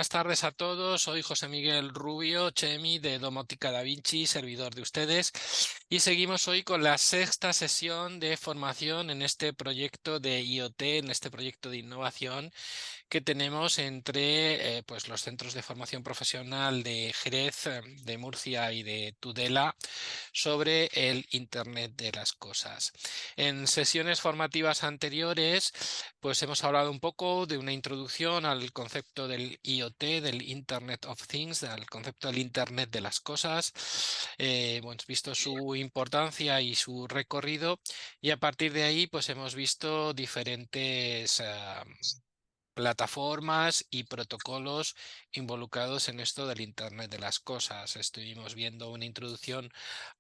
buenas tardes a todos. Soy José Miguel Rubio, Chemi de Domótica Da Vinci, servidor de ustedes. Y seguimos hoy con la sexta sesión de formación en este proyecto de IoT, en este proyecto de innovación que tenemos entre pues los centros de formación profesional de Jerez, de Murcia y de Tudela sobre el Internet de las cosas. En sesiones formativas anteriores, pues hemos hablado un poco de una introducción al concepto del IoT, del Internet of Things, al concepto del Internet de las cosas. Hemos visto su importancia y su recorrido y a partir de ahí, pues hemos visto diferentes plataformas y protocolos involucrados en esto del Internet de las cosas. Estuvimos viendo una introducción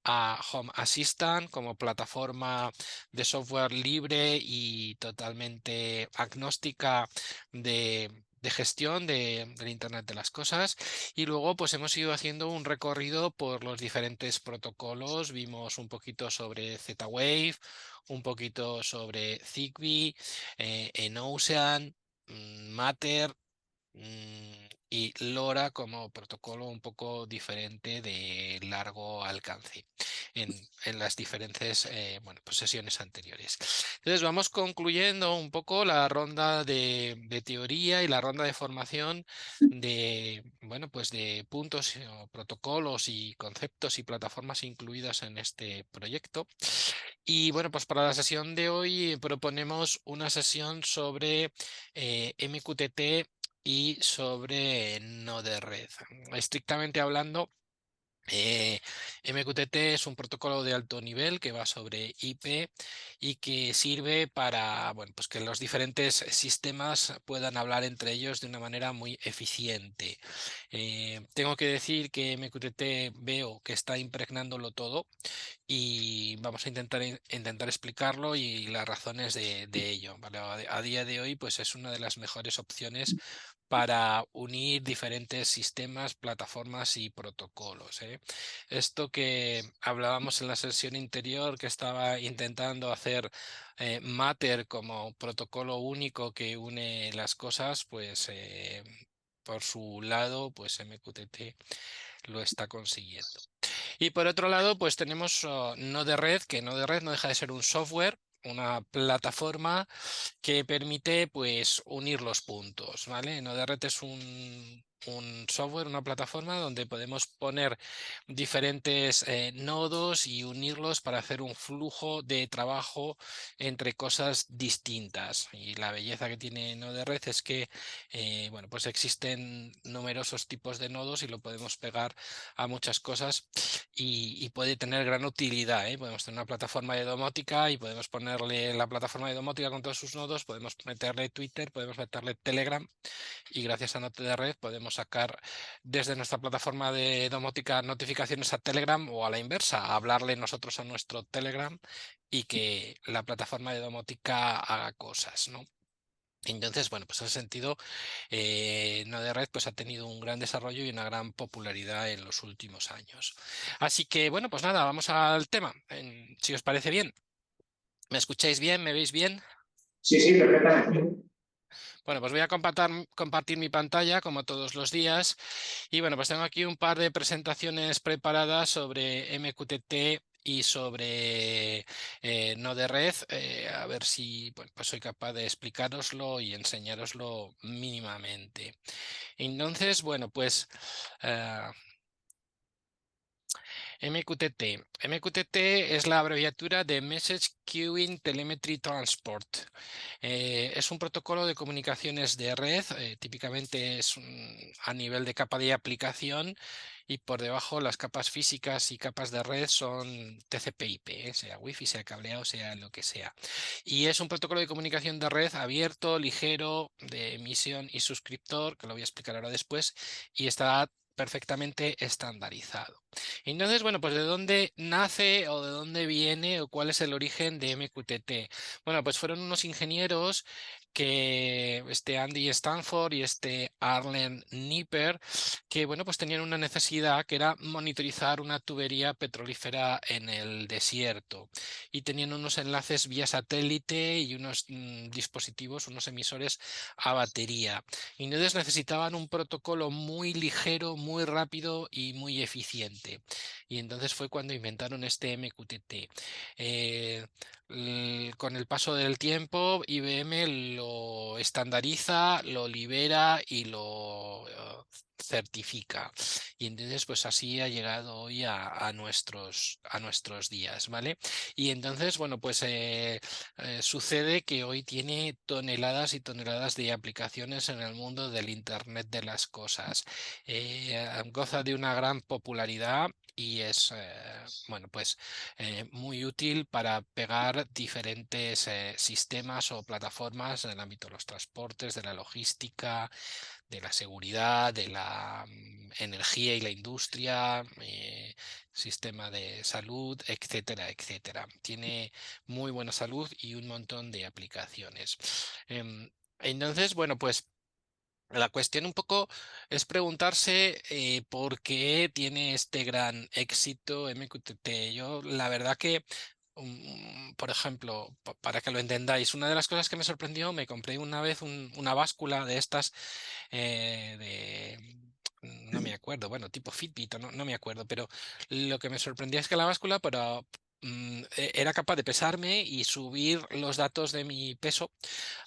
a Home Assistant como plataforma de software libre y totalmente agnóstica de gestión del Internet de las cosas. Y luego pues hemos ido haciendo un recorrido por los diferentes protocolos. Vimos un poquito sobre Z-Wave, un poquito sobre Zigbee, EnOcean, Matter y LoRa como protocolo un poco diferente de largo alcance en las diferentes pues sesiones anteriores. Entonces vamos concluyendo un poco la ronda de teoría y la ronda de formación de, bueno, pues de puntos o protocolos y conceptos y plataformas incluidas en este proyecto. Y bueno, pues para la sesión de hoy proponemos una sesión sobre MQTT y sobre Node Red. Estrictamente hablando, MQTT es un protocolo de alto nivel que va sobre IP y que sirve para, bueno, pues que los diferentes sistemas puedan hablar entre ellos de una manera muy eficiente. Tengo que decir que MQTT veo que está impregnándolo todo y vamos a intentar explicarlo y las razones de ello, ¿vale? A día de hoy, pues es una de las mejores opciones para unir diferentes sistemas, plataformas y protocolos, ¿eh? Esto que hablábamos en la sesión anterior, que estaba intentando hacer Matter como protocolo único que une las cosas, pues por su lado, pues MQTT lo está consiguiendo. Y por otro lado, pues tenemos Node-RED, que Node-RED no deja de ser un software, una plataforma que permite pues unir los puntos, ¿vale? Node-RED es un software, una plataforma donde podemos poner diferentes nodos y unirlos para hacer un flujo de trabajo entre cosas distintas. Y la belleza que tiene Node-RED es que bueno, pues existen numerosos tipos de nodos y lo podemos pegar a muchas cosas y puede tener gran utilidad, ¿eh? Podemos tener una plataforma de domótica y podemos ponerle la plataforma de domótica con todos sus nodos, podemos meterle Twitter, podemos meterle Telegram y gracias a Node-RED podemos sacar desde nuestra plataforma de domótica notificaciones a Telegram o a la inversa, hablarle nosotros a nuestro Telegram y que la plataforma de domótica haga cosas, ¿no? Entonces, bueno, pues en ese sentido, Node-RED pues, ha tenido un gran desarrollo y una gran popularidad en los últimos años. Así que, bueno, pues nada, vamos al tema. Si os parece bien, ¿me escucháis bien? ¿Me veis bien? Sí, sí, perfectamente. Bueno, pues voy a compartir mi pantalla como todos los días. Y bueno, pues tengo aquí un par de presentaciones preparadas sobre MQTT y sobre Node-RED, a ver si bueno, pues soy capaz de explicároslo y enseñároslo mínimamente. Entonces, bueno, pues MQTT. MQTT es la abreviatura de Message Queuing Telemetry Transport. Es un protocolo de comunicaciones de red, típicamente es a nivel de capa de aplicación y por debajo las capas físicas y capas de red son TCP/IP, sea Wi-Fi, sea cableado, sea lo que sea. Y es un protocolo de comunicación de red abierto, ligero, de emisión y suscriptor, que lo voy a explicar ahora después, y está perfectamente estandarizado. Entonces, bueno, pues ¿de dónde nace o de dónde viene o cuál es el origen de MQTT? Bueno, pues fueron unos ingenieros que este Andy Stanford y este Arlen Nipper, que bueno, pues tenían una necesidad que era monitorizar una tubería petrolífera en el desierto y tenían unos enlaces vía satélite y unos dispositivos, unos emisores a batería. Y entonces necesitaban un protocolo muy ligero, muy rápido y muy eficiente. Y entonces fue cuando inventaron este MQTT. Eh, con el paso del tiempo, IBM lo estandariza, lo libera y lo certifica. Y entonces, pues así ha llegado hoy a nuestros días, ¿vale? Y entonces, bueno, pues sucede que hoy tiene toneladas y toneladas de aplicaciones en el mundo del Internet de las cosas. Goza de una gran popularidad y es, bueno, pues muy útil para pegar diferentes sistemas o plataformas en el ámbito de los transportes, de la logística, de la seguridad, de la energía y la industria, sistema de salud, etcétera, etcétera. Tiene muy buena salud y un montón de aplicaciones. Entonces, bueno, pues la cuestión un poco es preguntarse por qué tiene este gran éxito MQTT. Yo, la verdad que, por ejemplo, para que lo entendáis, una de las cosas que me sorprendió, me compré una vez una báscula de estas no me acuerdo, bueno, tipo Fitbit, o no me acuerdo, pero lo que me sorprendía es que la báscula, pero era capaz de pesarme y subir los datos de mi peso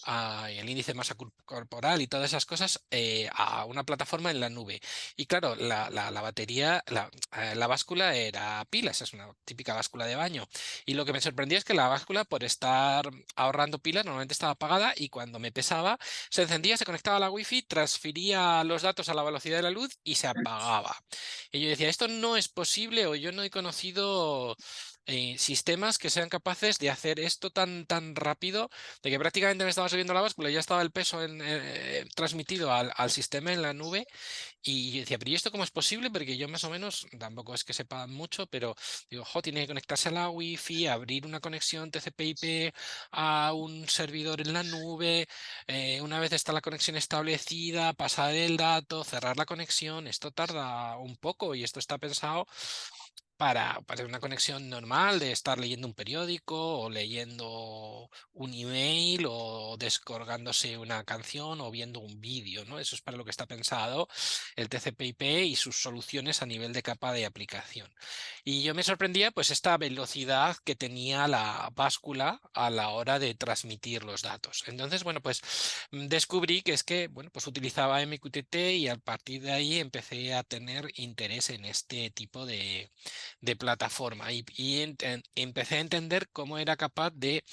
el índice de masa corporal y todas esas cosas a una plataforma en la nube. Y claro, la batería, la báscula era pilas, es una típica báscula de baño. Y lo que me sorprendía es que la báscula, por estar ahorrando pilas, normalmente estaba apagada y cuando me pesaba, se encendía, se conectaba a la wifi, transfería los datos a la velocidad de la luz y se apagaba. Y yo decía, esto no es posible o yo no he conocido sistemas que sean capaces de hacer esto tan rápido, de que prácticamente me estaba subiendo la báscula y ya estaba el peso transmitido al sistema en la nube. Y yo decía, pero ¿y esto cómo es posible? Porque yo más o menos, tampoco es que sepa mucho, pero digo, tiene que conectarse a la Wi-Fi, abrir una conexión TCP/IP a un servidor en la nube, una vez está la conexión establecida, pasar el dato, cerrar la conexión, esto tarda un poco y esto está pensado para una conexión normal de estar leyendo un periódico o leyendo un email o descargándose una canción o viendo un vídeo, ¿no? Eso es para lo que está pensado el TCP/IP y sus soluciones a nivel de capa de aplicación. Y yo me sorprendía pues esta velocidad que tenía la báscula a la hora de transmitir los datos. Entonces, bueno, pues descubrí que es que, bueno, pues utilizaba MQTT y a partir de ahí empecé a tener interés en este tipo de plataforma y empecé a entender cómo era capaz de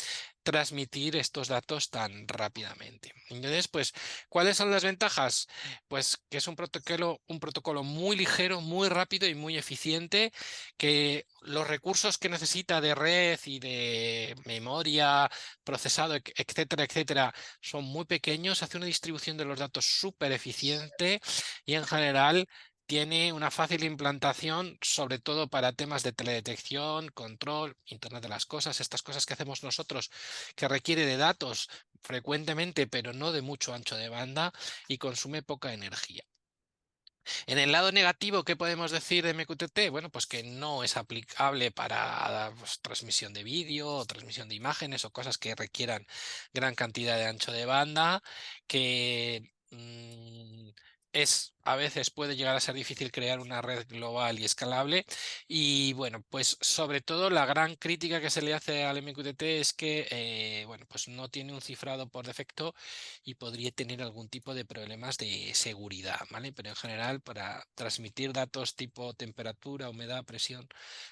transmitir estos datos tan rápidamente. Entonces, pues, ¿cuáles son las ventajas? Pues que es un protocolo muy ligero, muy rápido y muy eficiente, que los recursos que necesita de red y de memoria, procesado, etcétera, etcétera, son muy pequeños, hace una distribución de los datos súper eficiente y en general tiene una fácil implantación, sobre todo para temas de teledetección, control, Internet de las cosas, estas cosas que hacemos nosotros, que requiere de datos frecuentemente, pero no de mucho ancho de banda y consume poca energía. En el lado negativo, ¿qué podemos decir de MQTT? Bueno, pues que no es aplicable para pues, transmisión de vídeo o transmisión de imágenes o cosas que requieran gran cantidad de ancho de banda, que a veces puede llegar a ser difícil crear una red global y escalable. Y bueno, pues sobre todo la gran crítica que se le hace al MQTT es que bueno, pues no tiene un cifrado por defecto y podría tener algún tipo de problemas de seguridad, ¿vale? Pero en general, para transmitir datos tipo temperatura, humedad, presión,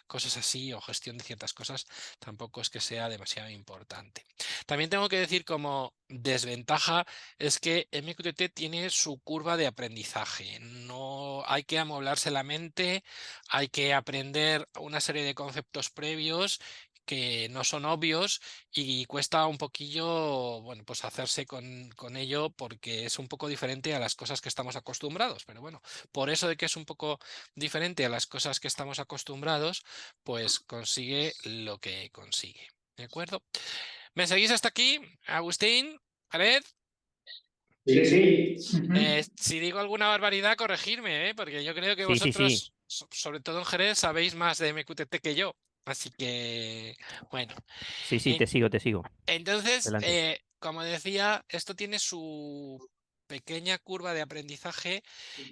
cosas así, o gestión de ciertas cosas, tampoco es que sea demasiado importante. También tengo que decir como desventaja es que MQTT tiene su curva de aprendizaje. No hay que amoblarse la mente, hay que aprender una serie de conceptos previos que no son obvios y cuesta un poquillo, bueno, pues hacerse con ello porque es un poco diferente a las cosas que estamos acostumbrados. Pero bueno, por eso de que es un poco diferente a las cosas que estamos acostumbrados, pues consigue lo que consigue. ¿De acuerdo? ¿Me seguís hasta aquí, Agustín? Jared, Sí, sí. si digo alguna barbaridad, corregirme, porque yo creo que Sí, sí, sí. vosotros, sobre todo en Jerez, sabéis más de MQTT que yo. Así que, bueno. Sí, sí, Eh, te sigo. entonces, Adelante. como decía, esto tiene su pequeña curva de aprendizaje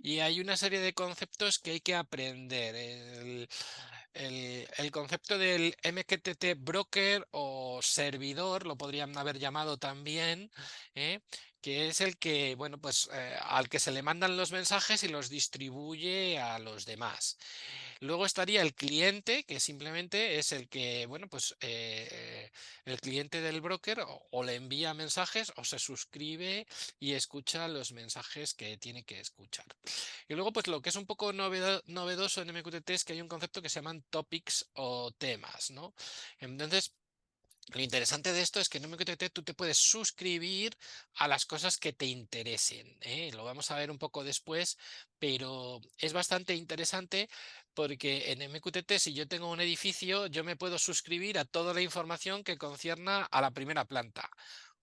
y hay una serie de conceptos que hay que aprender. El concepto del MQTT broker o servidor, lo podrían haber llamado también, ¿eh? Que es el que, bueno, pues al que se le mandan los mensajes y los distribuye a los demás. Luego estaría el cliente, que simplemente es el que, bueno, pues el cliente del broker o le envía mensajes o se suscribe y escucha los mensajes que tiene que escuchar. Y luego, pues lo que es un poco novedoso en MQTT es que hay un concepto que se llaman topics o temas, ¿no? Entonces, lo interesante de esto es que en MQTT tú te puedes suscribir a las cosas que te interesen, ¿eh? Lo vamos a ver un poco después, pero es bastante interesante porque en MQTT, si yo tengo un edificio, yo me puedo suscribir a toda la información que concierna a la primera planta.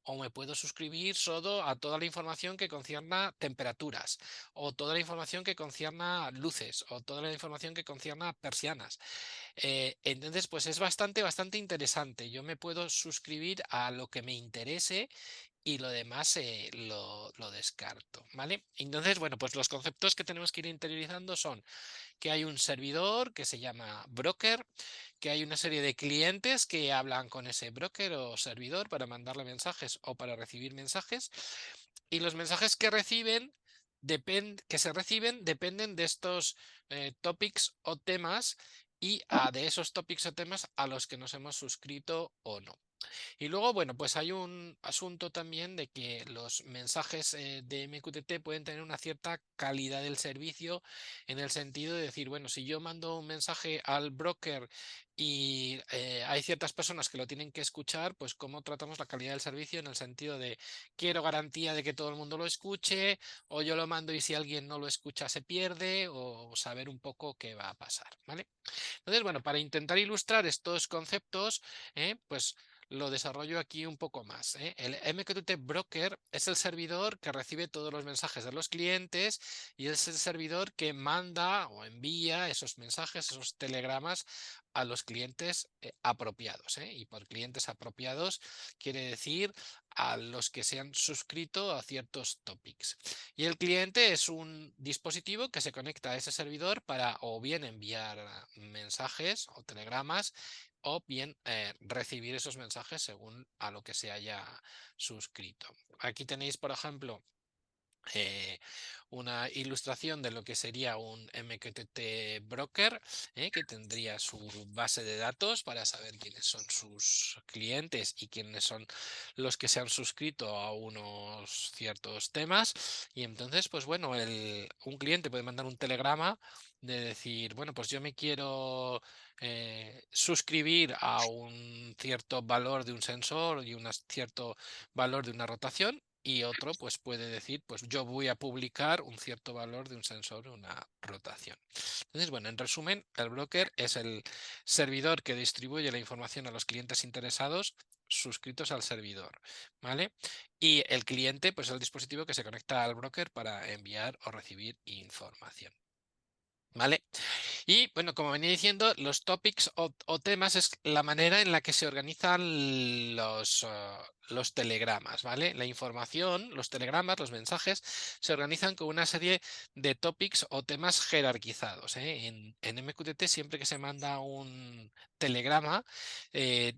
O me puedo suscribir solo a toda la información que concierna temperaturas, o toda la información que concierna luces, o toda la información que concierna persianas. Entonces, pues es bastante interesante. Yo me puedo suscribir a lo que me interese y lo demás lo descarto, ¿vale? Entonces, bueno, pues los conceptos que tenemos que ir interiorizando son que hay un servidor que se llama broker, que hay una serie de clientes que hablan con ese broker o servidor para mandarle mensajes o para recibir mensajes, y los mensajes que reciben que se reciben dependen de estos topics o temas y de esos topics o temas a los que nos hemos suscrito o no. Y luego, bueno, pues hay un asunto también de que los mensajes de MQTT pueden tener una cierta calidad del servicio en el sentido de decir, bueno, si yo mando un mensaje al broker y hay ciertas personas que lo tienen que escuchar, pues cómo tratamos la calidad del servicio en el sentido de quiero garantía de que todo el mundo lo escuche, o yo lo mando y si alguien no lo escucha se pierde, o saber un poco qué va a pasar, ¿vale? Entonces, bueno, para intentar ilustrar estos conceptos, pues lo desarrollo aquí un poco más, ¿eh? El MQTT Broker es el servidor que recibe todos los mensajes de los clientes y es el servidor que manda o envía esos mensajes, esos telegramas a los clientes apropiados, ¿eh? Y por clientes apropiados quiere decir a los que se han suscrito a ciertos topics. Y el cliente es un dispositivo que se conecta a ese servidor para o bien enviar mensajes o telegramas o bien recibir esos mensajes según a lo que se haya suscrito. Aquí tenéis, por ejemplo, eh, una ilustración de lo que sería un MQTT broker, que tendría su base de datos para saber quiénes son sus clientes y quiénes son los que se han suscrito a unos ciertos temas. Y entonces, pues bueno, un cliente puede mandar un telegrama de decir, bueno, pues yo me quiero suscribir a un cierto valor de un sensor y un cierto valor de una rotación, y otro pues puede decir, pues yo voy a publicar un cierto valor de un sensor, una rotación. Entonces, bueno, en resumen, el broker es el servidor que distribuye la información a los clientes interesados suscritos al servidor, ¿vale? Y el cliente, pues es el dispositivo que se conecta al broker para enviar o recibir información, ¿vale? Y bueno, como venía diciendo, los topics o temas es la manera en la que se organizan los telegramas, ¿vale? La información, los telegramas, los mensajes, se organizan con una serie de topics o temas jerarquizados, ¿eh? En MQTT, siempre que se manda un telegrama,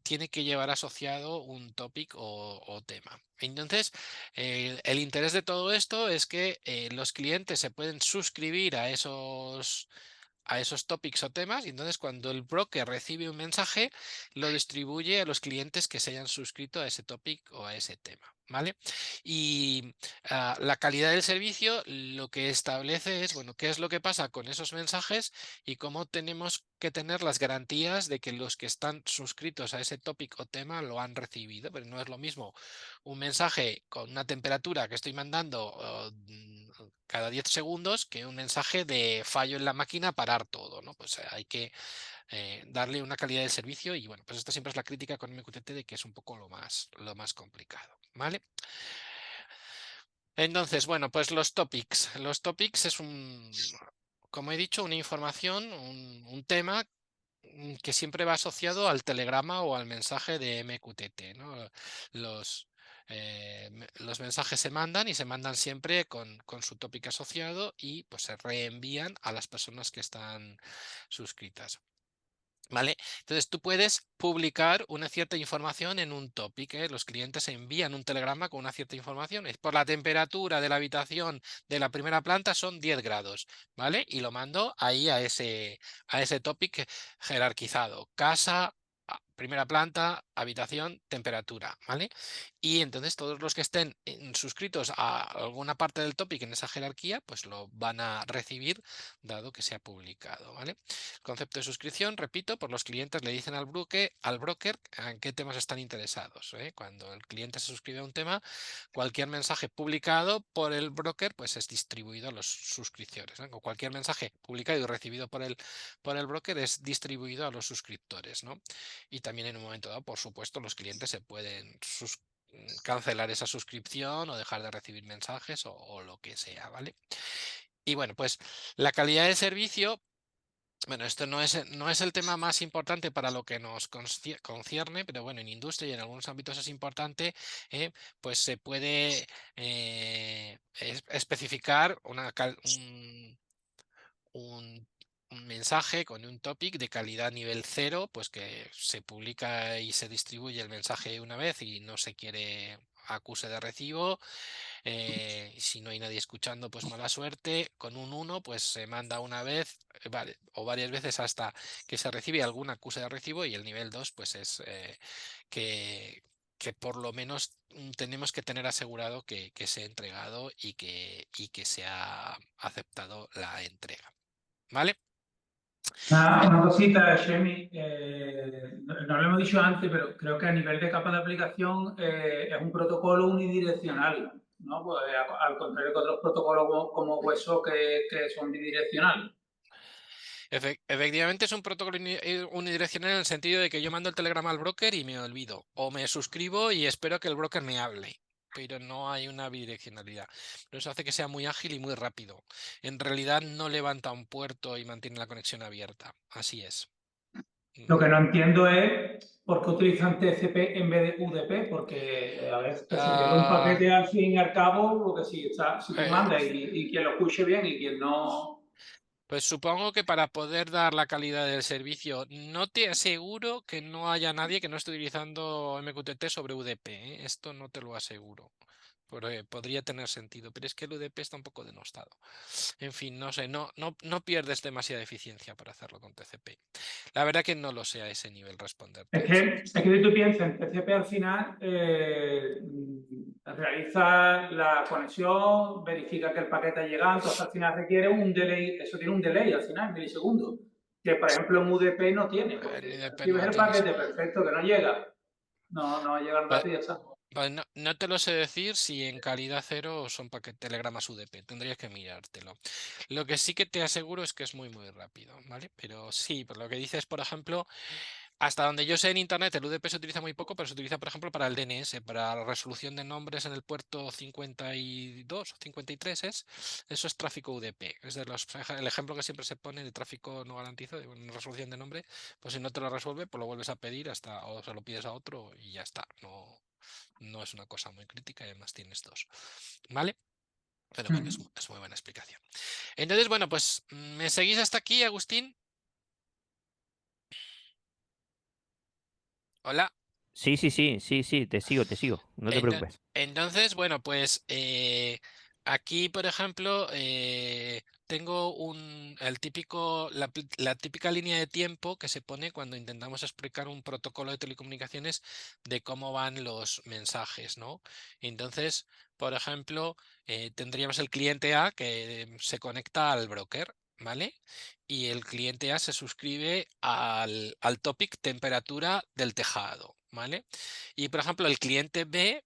tiene que llevar asociado un topic o tema. Entonces, el interés de todo esto es que los clientes se pueden suscribir a esos topics o temas, y entonces cuando el broker recibe un mensaje lo distribuye a los clientes que se hayan suscrito a ese topic o a ese tema, ¿vale? Y la calidad del servicio lo que establece es, bueno, qué es lo que pasa con esos mensajes y cómo tenemos que tener las garantías de que los que están suscritos a ese topic o tema lo han recibido, pero no es lo mismo un mensaje con una temperatura que estoy mandando cada 10 segundos que un mensaje de fallo en la máquina, parar todo, ¿no? Pues hay que darle una calidad de servicio, y bueno, pues esta siempre es la crítica con MQTT, de que es un poco lo más complicado, ¿vale? Entonces, bueno, pues los topics. Los topics es como he dicho, una información, un tema que siempre va asociado al telegrama o al mensaje de MQTT, ¿no? Los, los mensajes se mandan y se mandan siempre con su topic asociado y pues se reenvían a las personas que están suscritas. ¿Vale? Entonces tú puedes publicar una cierta información en un topic, ¿eh? Los clientes envían un telegrama con una cierta información. Es por la temperatura de la habitación de la primera planta son 10 grados, ¿vale? Y lo mando ahí a ese topic jerarquizado. Casa, primera planta, habitación, temperatura, ¿vale? Y entonces todos los que estén suscritos a alguna parte del topic en esa jerarquía, pues lo van a recibir dado que se ha publicado, ¿vale? Concepto de suscripción, repito, por los clientes le dicen al broker en qué temas están interesados, ¿eh? Cuando el cliente se suscribe a un tema, cualquier mensaje publicado por el broker pues es distribuido a los suscriptores, ¿no? O cualquier mensaje publicado y recibido por el broker es distribuido a los suscriptores, ¿no? Y también en un momento dado, por supuesto, los clientes se pueden cancelar esa suscripción o dejar de recibir mensajes o lo que sea, ¿vale? Y bueno, pues la calidad del servicio. Bueno, esto no es el tema más importante para lo que nos concierne, pero bueno, en industria y en algunos ámbitos es importante, pues se puede especificar un, un mensaje con un topic de calidad nivel 0, pues que se publica y se distribuye el mensaje una vez y no se quiere acuse de recibo. Si no hay nadie escuchando, pues mala suerte. Con un 1, pues se manda una vez vale, o varias veces hasta que se recibe alguna acuse de recibo, y el nivel 2 pues es que, que por lo menos tenemos que tener asegurado que se ha entregado y que se ha aceptado la entrega. ¿Vale? Eh, Una cosita, Shemi, no lo hemos dicho antes, pero creo que a nivel de capa de aplicación es un protocolo unidireccional, ¿no? Pues, al contrario que otros protocolos como Hueso que son bidireccionales. Efectivamente es un protocolo unidireccional en el sentido de que yo mando el telegrama al broker y me olvido, o me suscribo y espero que el broker me hable, pero no hay una bidireccionalidad. Pero eso hace que sea muy ágil y muy rápido. En realidad no levanta un puerto y mantiene la conexión abierta. Así es. Lo que no entiendo es por qué utilizan TCP en vez de UDP, porque a ver, que se pierda un Ah, paquete al fin y al cabo, porque si tú eh, mandas y quien lo escuche bien y quien no. Pues supongo que para poder dar la calidad del servicio, no te aseguro que no haya nadie que no esté utilizando MQTT sobre UDP, ¿eh? Esto no te lo aseguro. Podría tener sentido, pero es que el UDP está un poco denostado. En fin, no sé, no pierdes demasiada eficiencia para hacerlo con TCP. La verdad que no lo sé a ese nivel responderte eso. Es que si tú piensas en TCP al final, realiza la conexión, verifica que el paquete ha llegado, entonces al final requiere un delay, eso tiene un delay al final, milisegundos, que por ejemplo en UDP no tiene, En porque UDP recibes no el tienes. paquete perfecto que no llega, no llega el Pues, dato y ya está. pues no te lo sé decir si en calidad cero son telegramas UDP, tendrías que mirártelo. Lo que sí que te aseguro es que es muy rápido, ¿vale? Pero sí, por lo que dices, por ejemplo, hasta donde yo sé en Internet el UDP se utiliza muy poco, pero se utiliza, por ejemplo, para el DNS, para la resolución de nombres en el puerto 52 o 53 es. Eso es tráfico UDP. Es el ejemplo que siempre se pone de tráfico no garantizado, de una resolución de nombre, pues si no te lo resuelve, pues lo vuelves a pedir hasta, o se lo pides a otro y ya está. No es una cosa muy crítica y además tienes dos. ¿Vale? Pero bueno, Mm. es muy buena explicación. Entonces, bueno, pues ¿me seguís hasta aquí, Agustín? Hola. Sí, sí, sí, sí, sí, te sigo, no te preocupes. Entonces, bueno, pues aquí, por ejemplo, tengo la típica línea de tiempo que se pone cuando intentamos explicar un protocolo de telecomunicaciones de cómo van los mensajes, ¿no? Entonces, por ejemplo, tendríamos el cliente A que se conecta al broker, ¿vale? Y el cliente A se suscribe al topic temperatura del tejado, ¿vale? Y por ejemplo, el cliente B,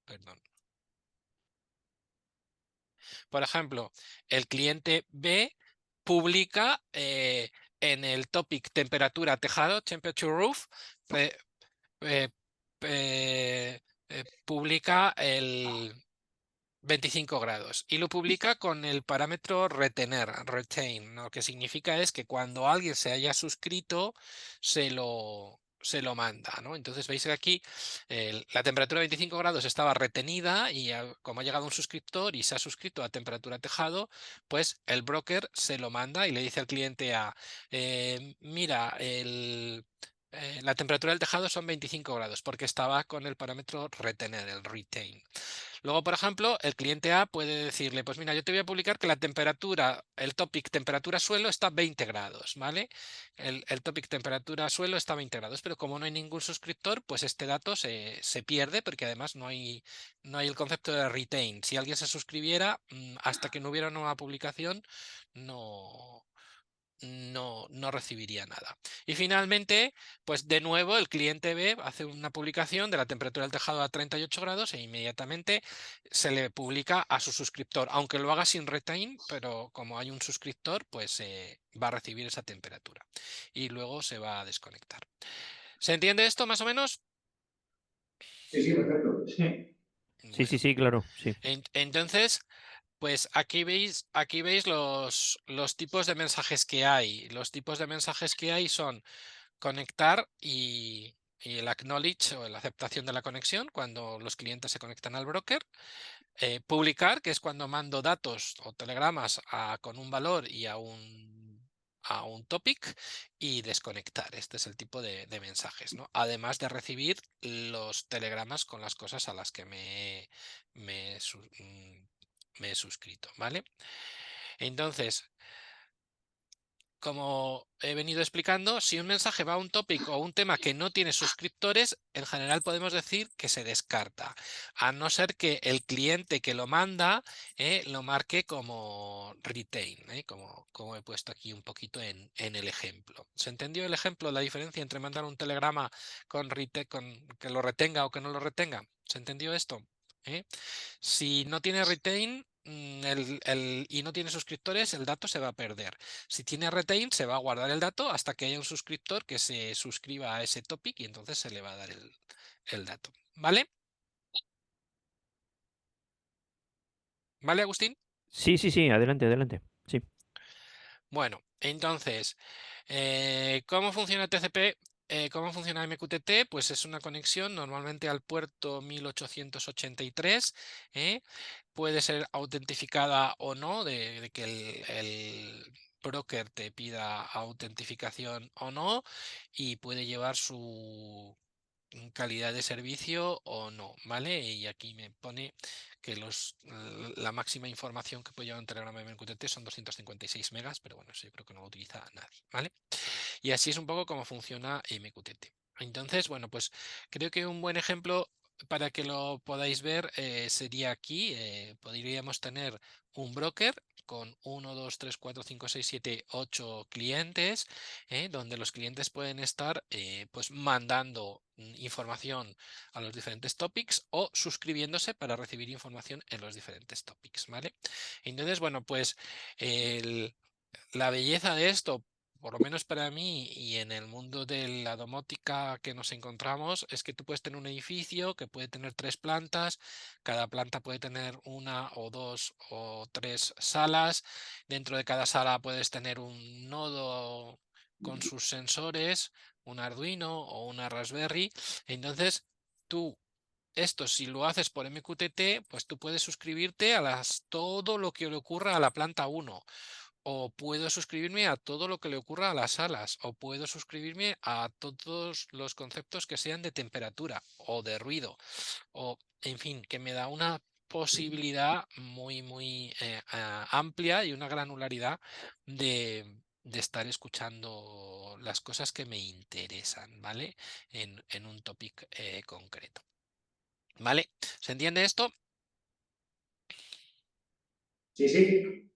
perdón, por ejemplo, el cliente B publica en el topic temperatura tejado, temperature roof, pe- pe- pe- publica el 25 grados y lo publica con el parámetro retain, lo que significa es que cuando alguien se haya suscrito se lo manda, ¿no? Entonces veis que aquí la temperatura de 25 grados estaba retenida y como ha llegado un suscriptor y se ha suscrito a temperatura tejado, pues el broker se lo manda y le dice al cliente mira, la temperatura del tejado son 25 grados porque estaba con el parámetro retener, el retain. Luego, por ejemplo, el cliente A puede decirle, pues mira, yo te voy a publicar que la temperatura, el topic temperatura suelo está a 20 grados, ¿vale? El topic temperatura suelo está a 20 grados, pero como no hay ningún suscriptor, pues este dato se pierde porque además no hay el concepto de retain. Si alguien se suscribiera, hasta que no hubiera una nueva publicación, no recibiría nada. Y finalmente, pues de nuevo el cliente B hace una publicación de la temperatura del tejado a 38 grados e inmediatamente se le publica a su suscriptor, aunque lo haga sin retain, pero como hay un suscriptor, pues va a recibir esa temperatura y luego se va a desconectar. ¿Se entiende esto más o menos? Sí, perfecto. Sí. Sí, sí, Bueno, sí, claro, sí. entonces, pues aquí veis los tipos de mensajes que hay. Los tipos de mensajes que hay son conectar y el acknowledge o la aceptación de la conexión cuando los clientes se conectan al broker. Publicar, que es cuando mando datos o telegramas con un valor y a un topic, y desconectar. Este es el tipo de mensajes, ¿no? Además de recibir los telegramas con las cosas a las que me he suscrito, ¿vale? Entonces, como he venido explicando, si un mensaje va a un topic o un tema que no tiene suscriptores, en general podemos decir que se descarta, a no ser que el cliente que lo manda lo marque como retain, como he puesto aquí un poquito en el ejemplo. ¿Se entendió el ejemplo, la diferencia entre mandar un telegrama con que lo retenga o que no lo retenga? ¿Se entendió esto? Si no tiene retain y no tiene suscriptores, el dato se va a perder. Si tiene retain, se va a guardar el dato hasta que haya un suscriptor que se suscriba a ese topic y entonces se le va a dar el dato. ¿Vale? ¿Vale, Agustín? Sí, sí, sí, adelante, adelante. Sí. Bueno, entonces, ¿cómo funciona TCP? ¿Cómo funciona MQTT? Pues es una conexión normalmente al puerto 1883. Puede ser autentificada o no, de que el broker te pida autentificación o no, y puede llevar su calidad de servicio o no, ¿vale? Y aquí me pone que la máxima información que puede llevar un telegrama de MQTT son 256 megas, pero bueno, eso yo creo que no lo utiliza nadie, ¿vale? Y así es un poco cómo funciona MQTT. Entonces, bueno, pues creo que un buen ejemplo para que lo podáis ver sería aquí. Podríamos tener un broker con 1, 2, 3, 4, 5, 6, 7, 8 clientes, donde los clientes pueden estar pues mandando información a los diferentes topics o suscribiéndose para recibir información en los diferentes topics, ¿vale? Entonces, bueno, pues la belleza de esto, por lo menos para mí y en el mundo de la domótica que nos encontramos, es que tú puedes tener un edificio que puede tener 3 plantas, cada planta puede tener 1 o 2 o 3 salas, dentro de cada sala puedes tener un nodo con sus sensores, un Arduino o una Raspberry, entonces tú esto, si lo haces por MQTT, pues tú puedes suscribirte a todo lo que le ocurra a la planta 1, o puedo suscribirme a todo lo que le ocurra a las salas, o puedo suscribirme a todos los conceptos que sean de temperatura o de ruido, o en fin, que me da una posibilidad muy, muy amplia y una granularidad de estar escuchando las cosas que me interesan, ¿vale? En un topic concreto. ¿Vale? ¿Se entiende esto? Sí, sí.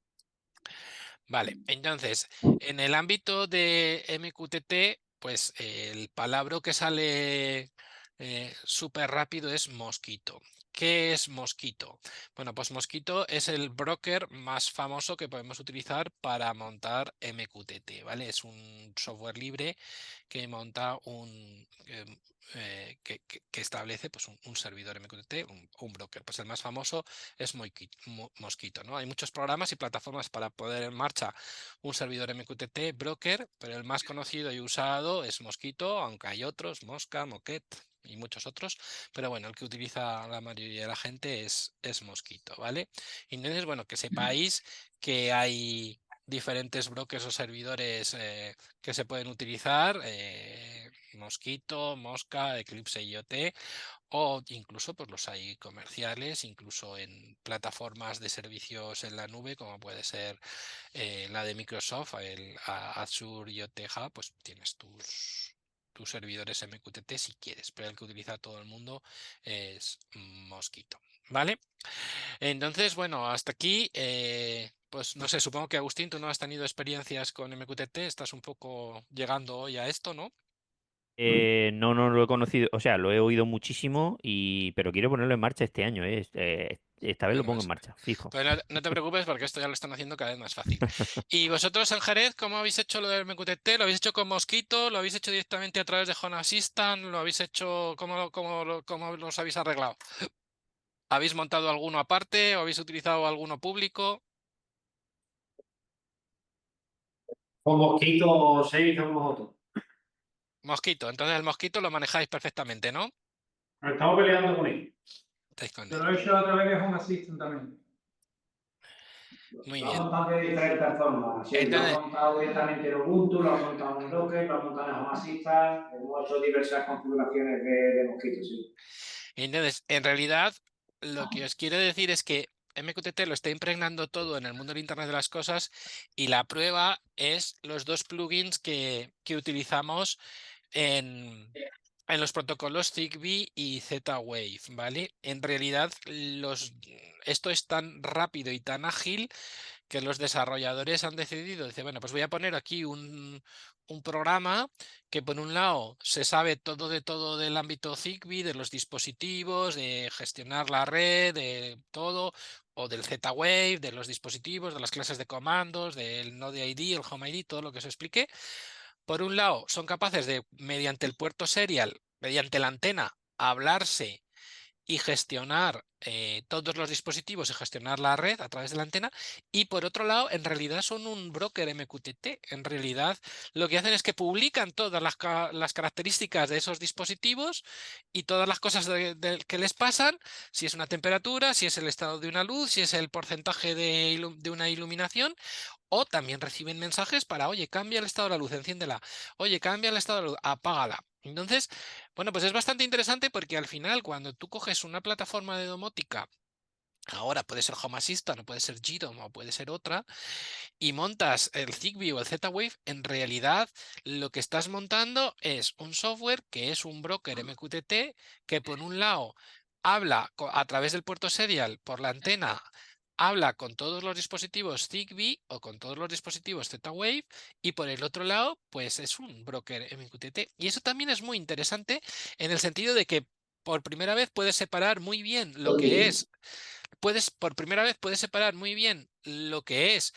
Vale, entonces, en el ámbito de MQTT, pues el palabra que sale súper rápido es mosquito. ¿Qué es Mosquito? Bueno, pues Mosquito es el broker más famoso que podemos utilizar para montar MQTT, ¿vale? Es un software libre que monta que establece pues, un servidor MQTT, un broker. Pues el más famoso es Mosquito, ¿no? Hay muchos programas y plataformas para poner en marcha un servidor MQTT broker, pero el más conocido y usado es Mosquito, aunque hay otros, Mosca, Moquet y muchos otros, pero bueno, el que utiliza la mayoría de la gente es Mosquito, ¿vale? Entonces, bueno, que sepáis que hay diferentes brokers o servidores que se pueden utilizar, Mosquito, Mosca, Eclipse IoT, o incluso pues los hay comerciales, incluso en plataformas de servicios en la nube, como puede ser la de Microsoft, el Azure IoT Hub, pues tienes tus servidores MQTT si quieres, pero el que utiliza todo el mundo es Mosquito, ¿vale? Entonces, bueno, hasta aquí, pues no sé, supongo que Agustín, tú no has tenido experiencias con MQTT, estás un poco llegando hoy a esto, ¿no? No, no lo he conocido, o sea, lo he oído muchísimo, pero quiero ponerlo en marcha este año, esta vez lo Bueno, pongo en marcha, fijo. pues no te preocupes porque esto ya lo están haciendo cada vez más fácil. ¿Y vosotros en Jerez, cómo habéis hecho lo del MQTT? ¿Lo habéis hecho con Mosquito? ¿Lo habéis hecho directamente a través de Home Assistant? ¿Lo habéis hecho, cómo los habéis arreglado? ¿Habéis montado alguno aparte o habéis utilizado alguno público? Con Mosquito 6 hicimos nosotros. Mosquito, entonces el Mosquito lo manejáis perfectamente, ¿no? Nos estamos peleando con él. Estáis con Yo él. lo he hecho a través de Home Assistant también. Muy Lo bien. han montado de diferentes formas. Sí, lo Entonces, han montado directamente en Ubuntu, lo han montado en Docker, lo han montado en Home Assistant. Hemos hecho diversas configuraciones de Mosquito, sí. en realidad, lo que os quiero decir es que MQTT lo está impregnando todo en el mundo del Internet de las cosas y la prueba es los dos plugins que utilizamos en los protocolos Zigbee y Z-Wave, ¿vale? En realidad, esto es tan rápido y tan ágil que los desarrolladores han decidido, dice, bueno, pues voy a poner aquí un programa que por un lado se sabe todo del ámbito Zigbee, de los dispositivos, de gestionar la red, de todo, o del Z-Wave, de los dispositivos, de las clases de comandos, del Node ID, el Home ID, todo lo que os expliqué. Por un lado, son capaces de, mediante el puerto serial, mediante la antena, hablarse y gestionar todos los dispositivos y gestionar la red a través de la antena. Y por otro lado, en realidad son un broker MQTT. En realidad, lo que hacen es que publican todas las características de esos dispositivos y todas las cosas que les pasan, si es una temperatura, si es el estado de una luz, si es el porcentaje de una iluminación. O también reciben mensajes para, oye, cambia el estado de la luz, enciéndela. Oye, cambia el estado de la luz, apágala. Entonces, bueno, pues es bastante interesante porque al final, cuando tú coges una plataforma de domótica, ahora puede ser Home Assistant, o puede ser GDOM, o puede ser otra, y montas el Zigbee o el Z-Wave, en realidad lo que estás montando es un software que es un broker MQTT que por un lado habla a través del puerto serial por la antena, habla con todos los dispositivos Zigbee o con todos los dispositivos Z-Wave, y por el otro lado pues es un broker MQTT. Y eso también es muy interesante en el sentido de que por primera vez puedes separar muy bien lo que es, por primera vez puedes separar muy bien lo que es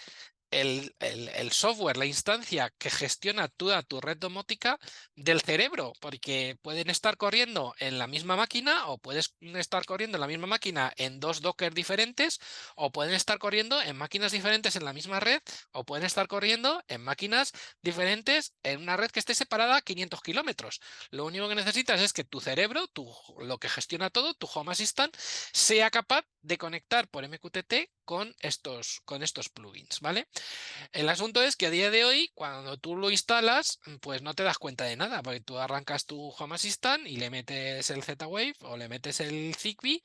el software, la instancia que gestiona toda tu red domótica del cerebro, porque pueden estar corriendo en la misma máquina o puedes estar corriendo en la misma máquina en dos Docker diferentes, o pueden estar corriendo en máquinas diferentes en la misma red, o pueden estar corriendo en máquinas diferentes en una red que esté separada a 500 kilómetros. Lo único que necesitas es que tu cerebro, lo que gestiona todo, tu Home Assistant, sea capaz de conectar por MQTT con estos plugins, ¿vale? El asunto es que a día de hoy, cuando tú lo instalas, pues no te das cuenta de nada, porque tú arrancas tu Home Assistant y le metes el Z-Wave o le metes el Zigbee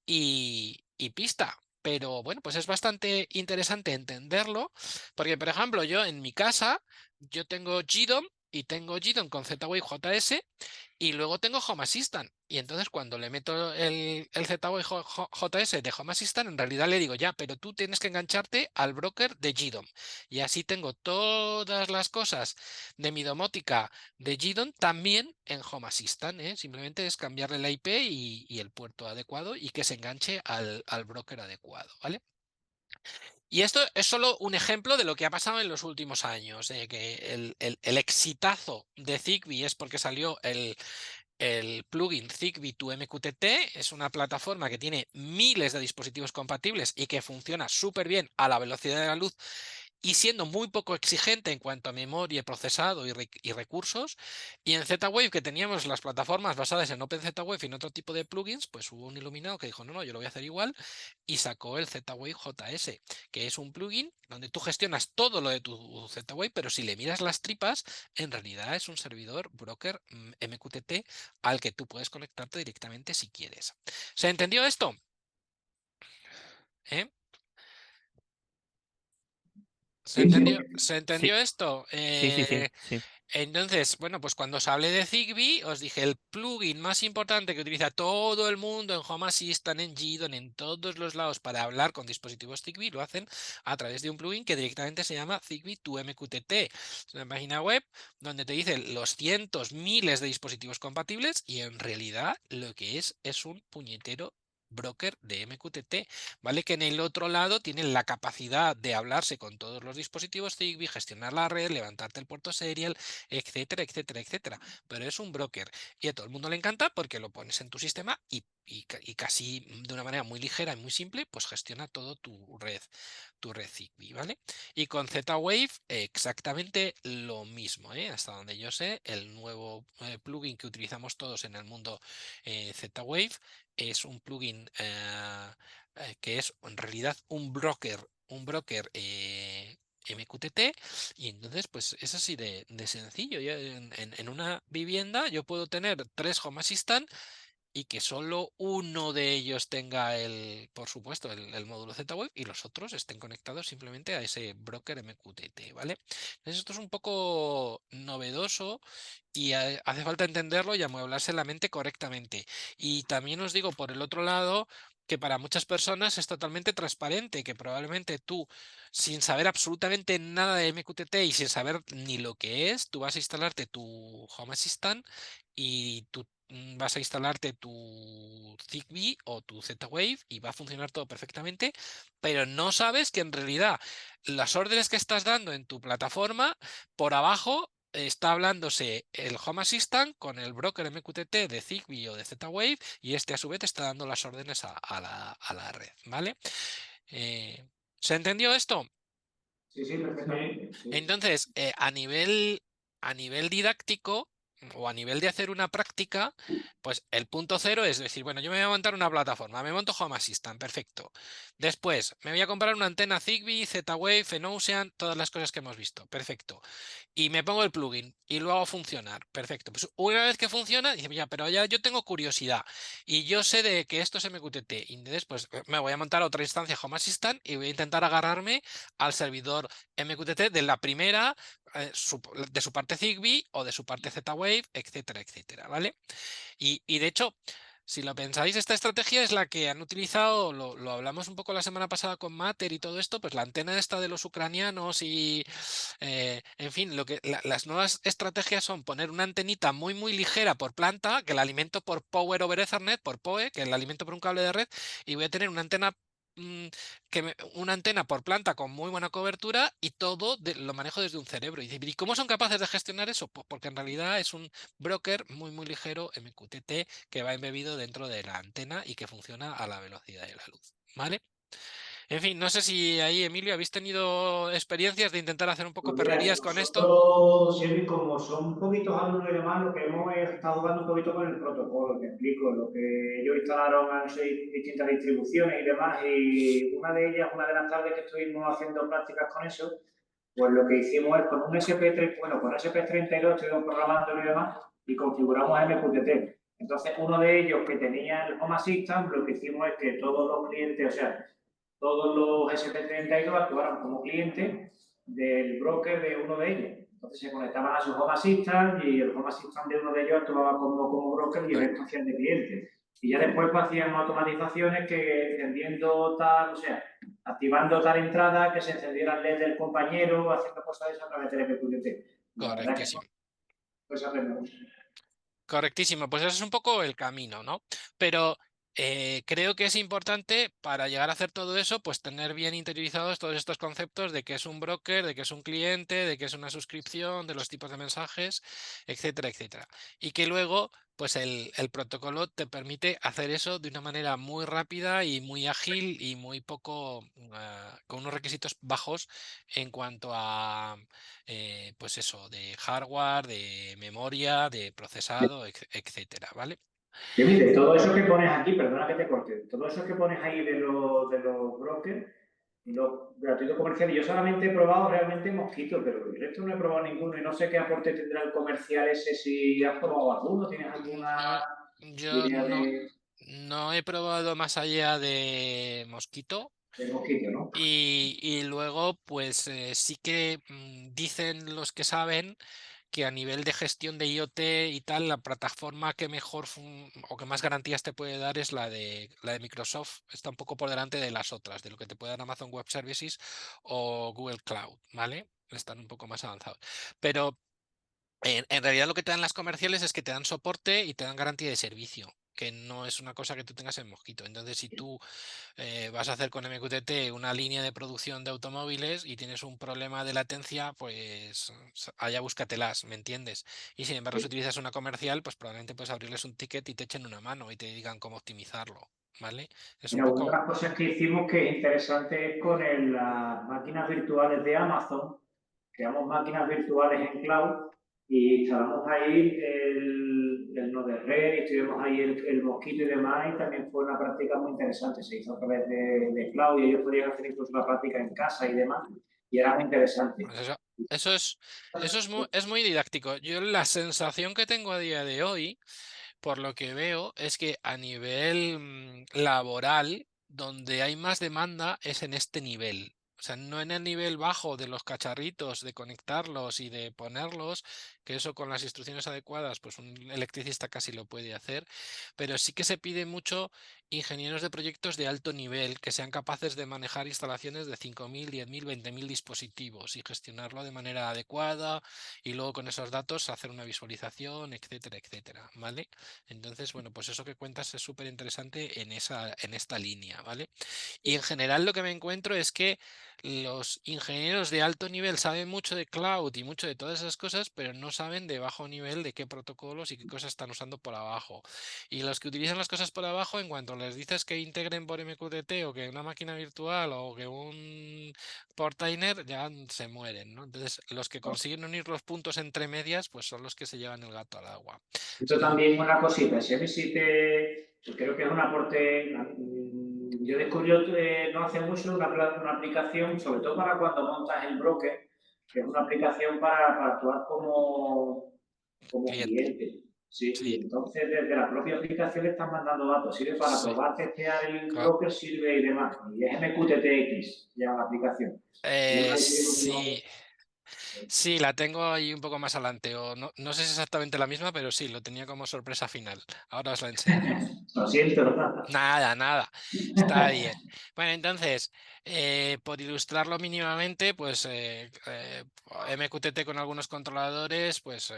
y pista. Pero bueno, pues es bastante interesante entenderlo, porque por ejemplo yo en mi casa, yo tengo GDOM y tengo GDON con Z-Wave JS y luego tengo Home Assistant. Y entonces cuando le meto el Z-Wave JS de Home Assistant, en realidad le digo, ya, pero tú tienes que engancharte al broker de GDOM. Y así tengo todas las cosas de mi domótica de GDOM también en Home Assistant, ¿eh? Simplemente es cambiarle la IP y el puerto adecuado y que se enganche al broker adecuado, ¿vale? Y esto es solo un ejemplo de lo que ha pasado en los últimos años, que el exitazo de Zigbee es porque salió el plugin Zigbee to MQTT. Es una plataforma que tiene miles de dispositivos compatibles y que funciona súper bien a la velocidad de la luz y siendo muy poco exigente en cuanto a memoria, procesado y recursos. Y en Z-Wave, que teníamos las plataformas basadas en OpenZWave y en otro tipo de plugins, pues hubo un iluminado que dijo, no, yo lo voy a hacer igual, y sacó el Z-Wave JS, que es un plugin donde tú gestionas todo lo de tu Z-Wave, pero si le miras las tripas, en realidad es un servidor broker MQTT al que tú puedes conectarte directamente si quieres. ¿Se entendió esto? ¿Eh? ¿Se entendió Sí, esto? sí. Entonces, bueno, pues cuando os hablé de Zigbee, os dije el plugin más importante que utiliza todo el mundo en Home Assistant, en GDON, en todos los lados para hablar con dispositivos Zigbee, lo hacen a través de un plugin que directamente se llama Zigbee to MQTT. Es una página web donde te dice los cientos, miles de dispositivos compatibles y en realidad lo que es un puñetero broker de MQTT, ¿vale? Que en el otro lado tienen la capacidad de hablarse con todos los dispositivos Zigbee, gestionar la red, levantarte el puerto serial, etcétera, etcétera, etcétera. Pero es un broker y a todo el mundo le encanta porque lo pones en tu sistema y casi de una manera muy ligera y muy simple, pues gestiona todo tu red Zigbee, ¿vale? Y con Z-Wave exactamente lo mismo, ¿eh? Hasta donde yo sé, el nuevo plugin que utilizamos todos en el mundo Z-Wave es un plugin que es en realidad un broker MQTT, y entonces pues es así de sencillo. Yo en una vivienda yo puedo tener 3 Home Assistant y que solo uno de ellos tenga por supuesto, el módulo Z-Wave y los otros estén conectados simplemente a ese broker MQTT, ¿vale? Entonces esto es un poco novedoso y hace falta entenderlo y amueblarse la mente correctamente. Y también os digo, por el otro lado, que para muchas personas es totalmente transparente, que probablemente tú, sin saber absolutamente nada de MQTT y sin saber ni lo que es, tú vas a instalarte tu Home Assistant y tú vas a instalarte tu Zigbee o tu Z-Wave y va a funcionar todo perfectamente, pero no sabes que en realidad las órdenes que estás dando en tu plataforma, por abajo está hablándose el Home Assistant con el broker MQTT de Zigbee o de Z-Wave y este a su vez está dando las órdenes a la red, ¿vale? ¿Se entendió esto? Sí, perfectamente. Sí. Entonces, a nivel didáctico o a nivel de hacer una práctica, pues el punto cero es decir, bueno, yo me voy a montar una plataforma, me monto Home Assistant, perfecto. Después, me voy a comprar una antena Zigbee, Z-Wave, Fenocean, todas las cosas que hemos visto, perfecto. Y me pongo el plugin y lo hago funcionar, perfecto. Pues una vez que funciona, dice, ya, pero ya yo tengo curiosidad y yo sé de que esto es MQTT. Y entonces, pues me voy a montar otra instancia Home Assistant y voy a intentar agarrarme al servidor MQTT de la primera, de su parte Zigbee o de su parte Z-Wave, etcétera, etcétera, ¿vale? Y de hecho, si lo pensáis, esta estrategia es la que han utilizado, lo hablamos un poco la semana pasada con Matter y todo esto, pues la antena esta de los ucranianos y, en fin, las nuevas estrategias son poner una antenita muy, muy ligera por planta, que la alimento por Power over Ethernet, por PoE, que la alimento por un cable de red, y voy a tener una antena una antena por planta con muy buena cobertura y todo lo manejo desde un cerebro. ¿Y cómo son capaces de gestionar eso? Pues porque en realidad es un broker muy muy ligero MQTT que va embebido dentro de la antena y que funciona a la velocidad de la luz, ¿vale? En fin, no sé si ahí, Emilio, habéis tenido experiencias de intentar hacer un poco Pues mira, perrerías con esto. nosotros, Shelby, como son poquitos alumnos y demás, lo que hemos estado jugando un poquito con el protocolo, te explico. Lo que ellos instalaron han sido distintas distribuciones y demás, y una de ellas, una de las tardes que estuvimos haciendo prácticas con eso, pues lo que hicimos es con un SP3, bueno, con SP32 estuvimos programando y demás, y configuramos MQTT. Entonces, uno de ellos que tenía el Home Assistant, lo que hicimos es que todos los clientes, o sea, todos los SP32 actuaron como clientes del broker de uno de ellos. Entonces se conectaban a su Home Assistant y el Home Assistant de uno de ellos actuaba como broker y el resto hacían de cliente. Y ya después pues, hacían automatizaciones que encendiendo tal, o sea, activando tal entrada, que se encendiera el LED del compañero, haciendo cosas de esas a través del MQTT. La verdad es que Correctísimo. pues aprendemos. Correctísimo, pues ese es un poco el camino, ¿no? Pero creo que es importante para llegar a hacer todo eso, pues tener bien interiorizados todos estos conceptos de qué es un broker, de qué es un cliente, de qué es una suscripción, de los tipos de mensajes, etcétera, etcétera. Y que luego, pues el protocolo te permite hacer eso de una manera muy rápida y muy ágil y muy poco, con unos requisitos bajos en cuanto a pues eso, de hardware, de memoria, de procesado, etcétera, ¿vale? Que mire, todo eso que pones aquí, perdona que te corte, todo eso que pones ahí de los brokers y los gratuitos comerciales, yo solamente he probado realmente Mosquito, pero el resto no he probado ninguno y no sé qué aporte tendrá el comercial ese, si has probado alguno, ¿tienes alguna Yo idea no he probado más allá de Mosquito. de Mosquito, no? Y luego, pues sí que dicen los que saben que a nivel de gestión de IoT y tal, la plataforma que mejor o que más garantías te puede dar es la de Microsoft. Está un poco por delante de las otras, de lo que te puede dar Amazon Web Services o Google Cloud, ¿vale? Están un poco más avanzados. Pero en realidad lo que te dan las comerciales es que te dan soporte y te dan garantía de servicio, que no es una cosa que tú tengas en Mosquito. Entonces, si tú vas a hacer con MQTT una línea de producción de automóviles y tienes un problema de latencia, pues allá búscatelas, ¿me entiendes? Y sin embargo, si utilizas una comercial, pues probablemente puedes abrirles un ticket y te echen una mano y te digan cómo optimizarlo, ¿vale? Es un Mira, una de poco... las cosas que hicimos que es interesante es con las máquinas virtuales de Amazon. Creamos máquinas virtuales en cloud y instalamos ahí el Node-RED y estuvimos ahí el Mosquito y demás y también fue una práctica muy interesante. Se hizo a través de cloud y ellos podían hacer incluso la práctica en casa y demás y era muy interesante. pues eso es muy didáctico. Yo la sensación que tengo a día de hoy, por lo que veo, es que a nivel laboral, donde hay más demanda es en este nivel. O sea, no en el nivel bajo de los cacharritos, de conectarlos y de ponerlos, que eso con las instrucciones adecuadas, pues un electricista casi lo puede hacer, pero sí que se pide mucho ingenieros de proyectos de alto nivel que sean capaces de manejar instalaciones de 5.000, 10.000, 20.000 dispositivos y gestionarlo de manera adecuada y luego con esos datos hacer una visualización, etcétera, etcétera, ¿vale? Entonces, bueno, pues eso que cuentas es súper interesante en esta línea, ¿vale? Y en general lo que me encuentro es que los ingenieros de alto nivel saben mucho de cloud y mucho de todas esas cosas, pero no saben de bajo nivel de qué protocolos y qué cosas están usando por abajo. Y los que utilizan las cosas por abajo, en cuanto les dices que integren por MQTT o que una máquina virtual o que un portainer, ya se mueren, ¿no? Entonces, los que consiguen unir los puntos entre medias, pues son los que se llevan el gato al agua. Esto también es una cosita, si a mí sí creo que es un aporte, yo descubrí no hace mucho una aplicación, sobre todo para cuando montas el broker, que es una aplicación para actuar como Cliente. cliente. Sí, y Sí. entonces desde la propia aplicación le están mandando datos, sirve para Sí. probar, testear el broker, sirve y demás. Y es MQTTX, se llama la aplicación. Y una Sí. Sí, la tengo ahí un poco más adelante. O no, no sé si es exactamente la misma, pero sí, lo tenía como sorpresa final. Ahora os la enseño. Lo siento. Nada, nada. Está bien. Bueno, entonces, por ilustrarlo mínimamente, pues MQTT con algunos controladores, pues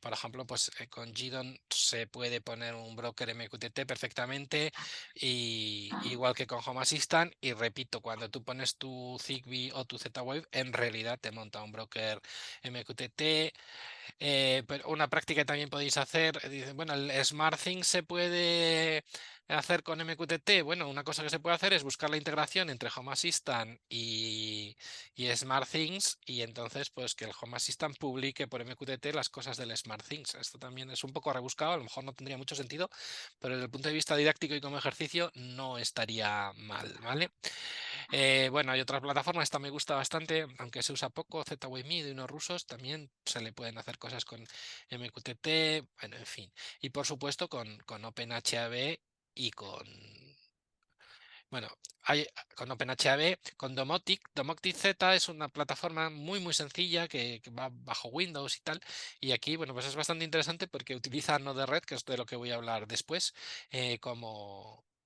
por ejemplo, pues con GDON se puede poner un broker MQTT perfectamente, y igual que con Home Assistant. Y repito, cuando tú pones tu Zigbee o tu Z-Wave, en realidad te monta un broker MQTT. Pero una práctica que también podéis hacer, dicen, bueno, el SmartThings se puede hacer con MQTT. Bueno, una cosa que se puede hacer es buscar la integración entre Home Assistant y SmartThings, y entonces pues que el Home Assistant publique por MQTT las cosas del SmartThings. Esto también es un poco rebuscado, a lo mejor no tendría mucho sentido, pero desde el punto de vista didáctico y como ejercicio no estaría mal, ¿vale? Bueno, hay otras plataformas, esta me gusta bastante, aunque se usa poco, Z-Wave Media y unos rusos, también se le pueden hacer cosas con MQTT, bueno, en fin. Y por supuesto con OpenHAB y Bueno, hay con OpenHAB, con Domotic. Domotic Z es una plataforma muy sencilla que va bajo Windows y tal. Y aquí, bueno, pues es bastante interesante porque utiliza Node-RED, que es de lo que voy a hablar después,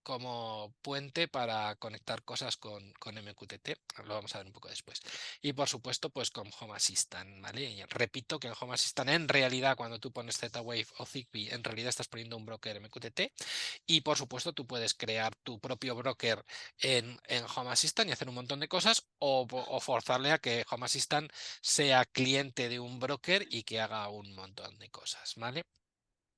como puente para conectar cosas con MQTT. Lo vamos a ver un poco después. Y por supuesto, pues con Home Assistant, ¿vale? Y repito que en Home Assistant, en realidad, cuando tú pones Z-Wave o Zigbee, en realidad estás poniendo un broker MQTT. Y por supuesto, tú puedes crear tu propio broker en Home Assistant y hacer un montón de cosas, o forzarle a que Home Assistant sea cliente de un broker y que haga un montón de cosas, ¿vale?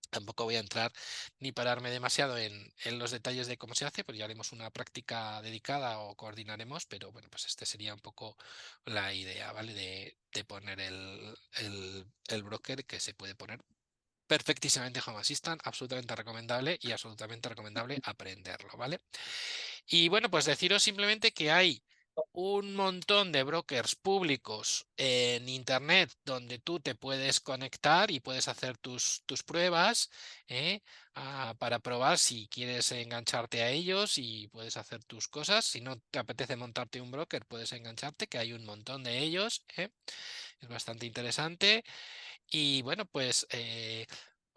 Tampoco voy a entrar ni pararme demasiado en los detalles de cómo se hace, porque ya haremos una práctica dedicada o coordinaremos, pero bueno, pues este sería un poco la idea, ¿vale? De poner el broker, que se puede poner perfectísimamente Home Assistant, absolutamente recomendable y absolutamente recomendable aprenderlo, ¿vale? Y bueno, pues deciros simplemente que hay un montón de brokers públicos en Internet donde tú te puedes conectar y puedes hacer tus pruebas, para probar si quieres engancharte a ellos, y puedes hacer tus cosas. Si no te apetece montarte un broker, puedes engancharte, que hay un montón de ellos. Es bastante interesante. Y bueno, pues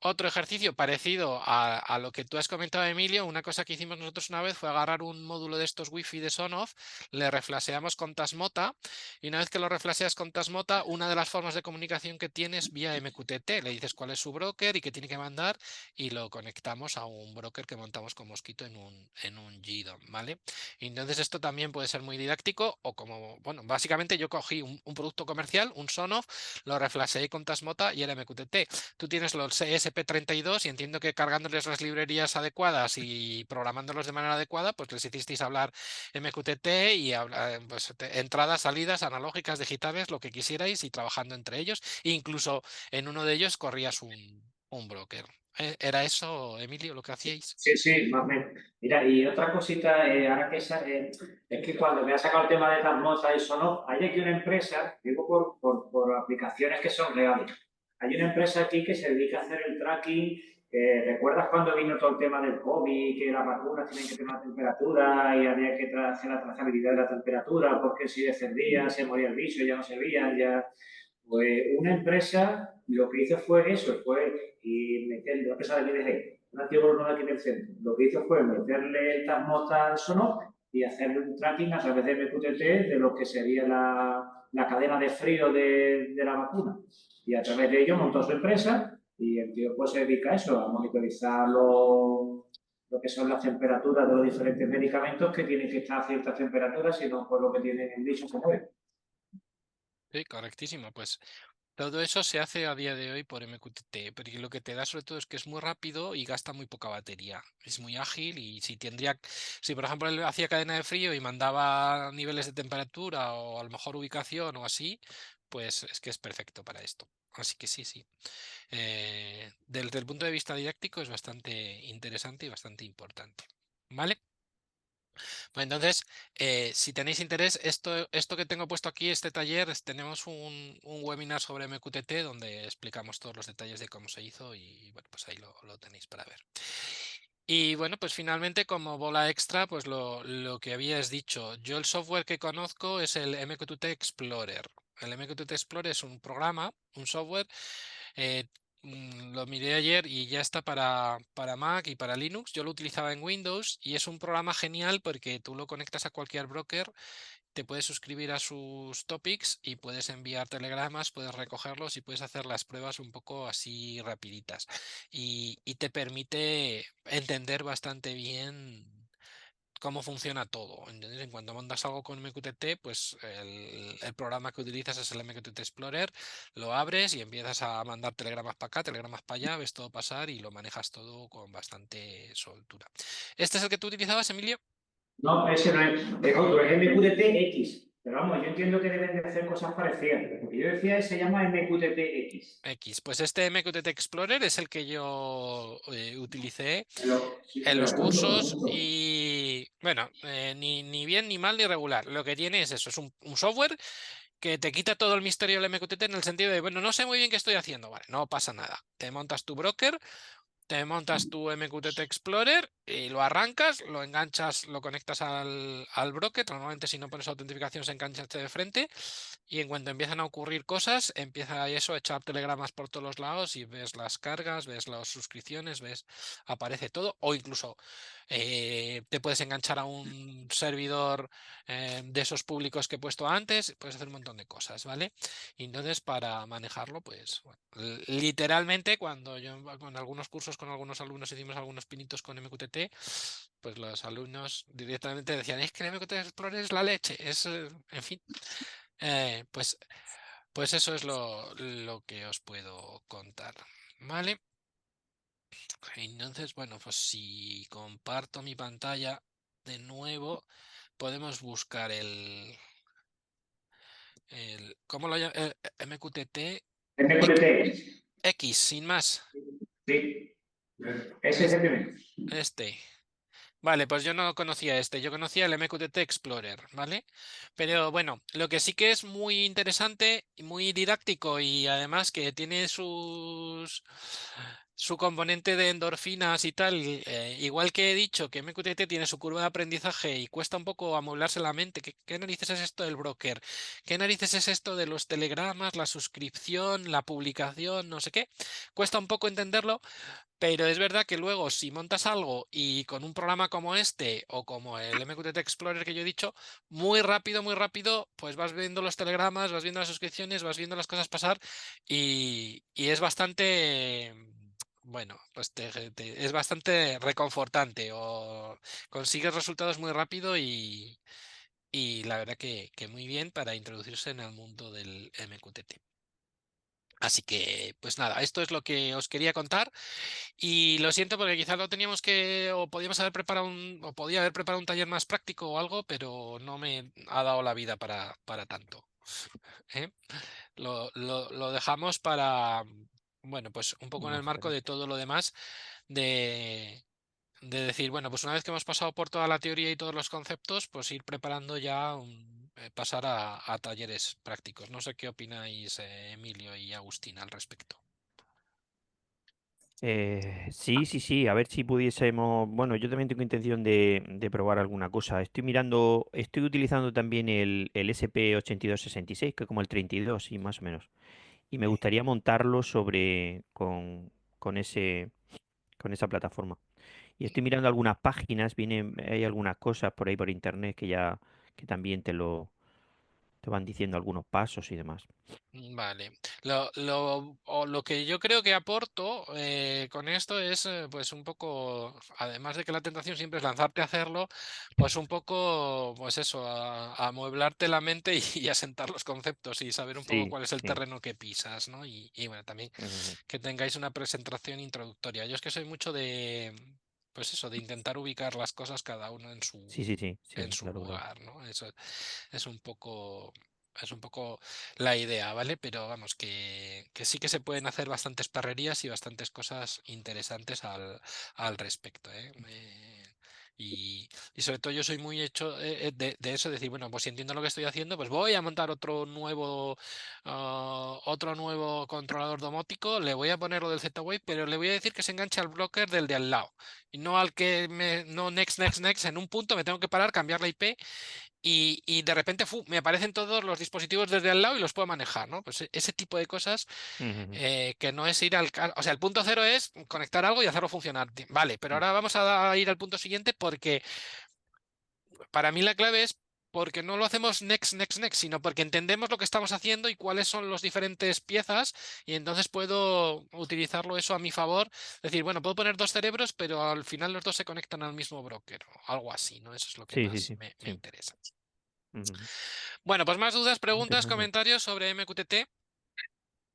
otro ejercicio parecido a lo que tú has comentado, Emilio, una cosa que hicimos nosotros una vez fue agarrar un módulo de estos Wi-Fi de Sonoff, le reflaseamos con Tasmota, y una vez que lo reflaseas con Tasmota, una de las formas de comunicación que tienes vía MQTT, le dices cuál es su broker y qué tiene que mandar, y lo conectamos a un broker que montamos con Mosquito en un GDOM, ¿vale? Y entonces esto también puede ser muy didáctico, o como, bueno, básicamente yo cogí un producto comercial, un Sonoff, lo reflaseé con Tasmota y era MQTT. Tú tienes los ESP32 y entiendo que cargándoles las librerías adecuadas y programándolos de manera adecuada, pues les hicisteis hablar MQTT y pues, entradas, salidas, analógicas, digitales, lo que quisierais, y trabajando entre ellos. E incluso en uno de ellos corrías un broker. ¿Era eso, Emilio, lo que hacíais? Sí, más o menos. Mira, y otra cosita, ahora que es que cuando me ha sacado el tema de Tasmota y Sonoff, hay aquí una empresa, digo por aplicaciones que son reales. Hay una empresa aquí que se dedica a hacer el tracking. ¿Recuerdas cuando vino todo el tema del COVID, que las vacunas tienen que tener una temperatura y había que hacer la trazabilidad de la temperatura, porque si descendía se moría el bicho, ya no servían, ya... Pues una empresa lo que hizo fue eso, y meter la empresa de BDG, un antiguo no aquí en el centro. Lo que hizo fue meterle Tasmota al Sonoff y hacerle un tracking a través de MQTT de lo que sería la cadena de frío de la vacuna. Y a través de ello montó su empresa, y el tío pues se dedica a eso, a monitorizar lo que son las temperaturas de los diferentes medicamentos, que tienen que estar a ciertas temperaturas, si no, por lo que tienen el bicho se muere. Sí, correctísimo. Pues todo eso se hace a día de hoy por MQTT, porque lo que te da sobre todo es que es muy rápido y gasta muy poca batería. Es muy ágil, y si por ejemplo él hacía cadena de frío y mandaba niveles de temperatura o a lo mejor ubicación o así, pues es que es perfecto para esto. Así que sí. Desde el punto de vista didáctico es bastante interesante y bastante importante. ¿Vale? Pues entonces, si tenéis interés, esto que tengo puesto aquí, este taller, tenemos un webinar sobre MQTT donde explicamos todos los detalles de cómo se hizo, y bueno, pues ahí lo tenéis para ver. Y bueno, pues finalmente, como bola extra, pues lo que habías dicho, yo el software que conozco es el MQTT Explorer. El MQTT Explorer es un programa, un software. Lo miré ayer y ya está para Mac y para Linux. Yo lo utilizaba en Windows y es un programa genial porque tú lo conectas a cualquier broker, te puedes suscribir a sus topics y puedes enviar telegramas, puedes recogerlos y puedes hacer las pruebas un poco así rapiditas. Y te permite entender bastante bien cómo funciona todo. Entonces, en cuanto montas algo con MQTT, pues el programa que utilizas es el MQTT Explorer, lo abres y empiezas a mandar telegramas para acá, telegramas para allá, ves todo pasar y lo manejas todo con bastante soltura. ¿Este es el que tú utilizabas, Emilio? No, ese no es otro, es MQTT-X. Pero vamos, yo entiendo que deben de hacer cosas parecidas. Lo que yo decía se llama MQTT-X. X. Pues este MQTT Explorer es el que yo utilicé Sí, en los justo. cursos, y bueno, ni bien, ni mal, ni regular. Lo que tiene es eso, es un software que te quita todo el misterio del MQTT, en el sentido de, bueno, no sé muy bien qué estoy haciendo, vale, no pasa nada. Te montas tu broker, te montas tu MQTT Explorer y lo arrancas, lo enganchas, lo conectas al broker. Normalmente si no pones autentificación se engancha de frente y en cuanto empiezan a ocurrir cosas, empieza eso a echar telegramas por todos los lados y ves las cargas, ves las suscripciones, aparece todo, o incluso te puedes enganchar a un servidor de esos públicos que he puesto antes, puedes hacer un montón de cosas, ¿vale? Y entonces para manejarlo, pues bueno, literalmente cuando yo con algunos cursos con algunos alumnos hicimos algunos pinitos con MQTT, pues los alumnos directamente decían, es que el MQTT Explorer es la leche, en fin, pues eso es lo que os puedo contar, ¿vale? Entonces, bueno, pues si comparto mi pantalla de nuevo, podemos buscar ¿cómo lo llamo? MQTT MQTT. X, sin más. Sí. Ese es el primero. Este. Vale, pues yo no conocía este, yo conocía el MQTT Explorer, ¿vale? Pero bueno, lo que sí que es muy interesante y muy didáctico y además que tiene su componente de endorfinas y tal, igual que he dicho que MQTT tiene su curva de aprendizaje y cuesta un poco amoblarse la mente, ¿qué narices es esto del broker? ¿Qué narices es esto de los telegramas, la suscripción, la publicación, no sé qué? Cuesta un poco entenderlo. Pero es verdad que luego si montas algo y con un programa como este o como el MQTT Explorer que yo he dicho, muy rápido, pues vas viendo los telegramas, vas viendo las suscripciones, vas viendo las cosas pasar y es bastante, bueno, pues es bastante reconfortante o consigues resultados muy rápido y la verdad que muy bien para introducirse en el mundo del MQTT. Así que, pues nada, esto es lo que os quería contar. Y lo siento porque quizás lo teníamos que, o podíamos haber preparado o podía haber preparado un taller más práctico o algo, pero no me ha dado la vida para tanto. ¿Eh? Lo dejamos para, bueno, pues un poco en el Más marco de adelante. todo lo demás, de decir, bueno, pues una vez que hemos pasado por toda la teoría y todos los conceptos, pues ir preparando ya pasar a talleres prácticos. No sé qué opináis, Emilio y Agustín, al respecto. Sí. A ver si pudiésemos. Bueno, yo también tengo intención de probar alguna cosa. Estoy utilizando también el SP8266, que es como el 32, sí, más o menos. Y me gustaría montarlo con con esa plataforma. Y estoy mirando algunas páginas, hay algunas cosas por ahí por internet que también te van diciendo algunos pasos y demás. Vale. Lo que yo creo que aporto con esto es, pues un poco, además de que la tentación siempre es lanzarte a hacerlo, pues un poco, pues eso, a amueblarte la mente y asentar los conceptos y saber un poco Sí, cuál es el sí. terreno que pisas, ¿no? Y bueno, también Ujú. que tengáis una presentación introductoria. Yo es que soy mucho de, pues eso, de intentar ubicar las cosas cada uno en Sí, su claro, claro. lugar, ¿no? Eso es un poco. Es un poco la idea, ¿vale? Pero vamos, que sí que se pueden hacer bastantes perrerías y bastantes cosas interesantes al respecto, ¿eh? Y sobre todo yo soy muy hecho de eso, decir, bueno, pues si entiendo lo que estoy haciendo, pues voy a montar otro nuevo controlador domótico, le voy a poner lo del Z-Wave, pero le voy a decir que se enganche al broker del de al lado. Y no al que no next, en un punto me tengo que parar, cambiar la IP y de repente me aparecen todos los dispositivos desde al lado y los puedo manejar, ¿no? Pues ese tipo de cosas Ujú. que no es ir o sea, el punto cero es conectar algo y hacerlo funcionar. Vale, pero ahora vamos a ir al punto siguiente porque para mí la clave es porque no lo hacemos next, sino porque entendemos lo que estamos haciendo y cuáles son las diferentes piezas y entonces puedo utilizarlo eso a mi favor. Decir, bueno, puedo poner dos cerebros, pero al final los dos se conectan al mismo broker o algo así, ¿no? Eso es lo que Sí, sí, más sí, me sí. interesa. Ujú. Bueno, pues más dudas, preguntas, Interesante. comentarios sobre MQTT.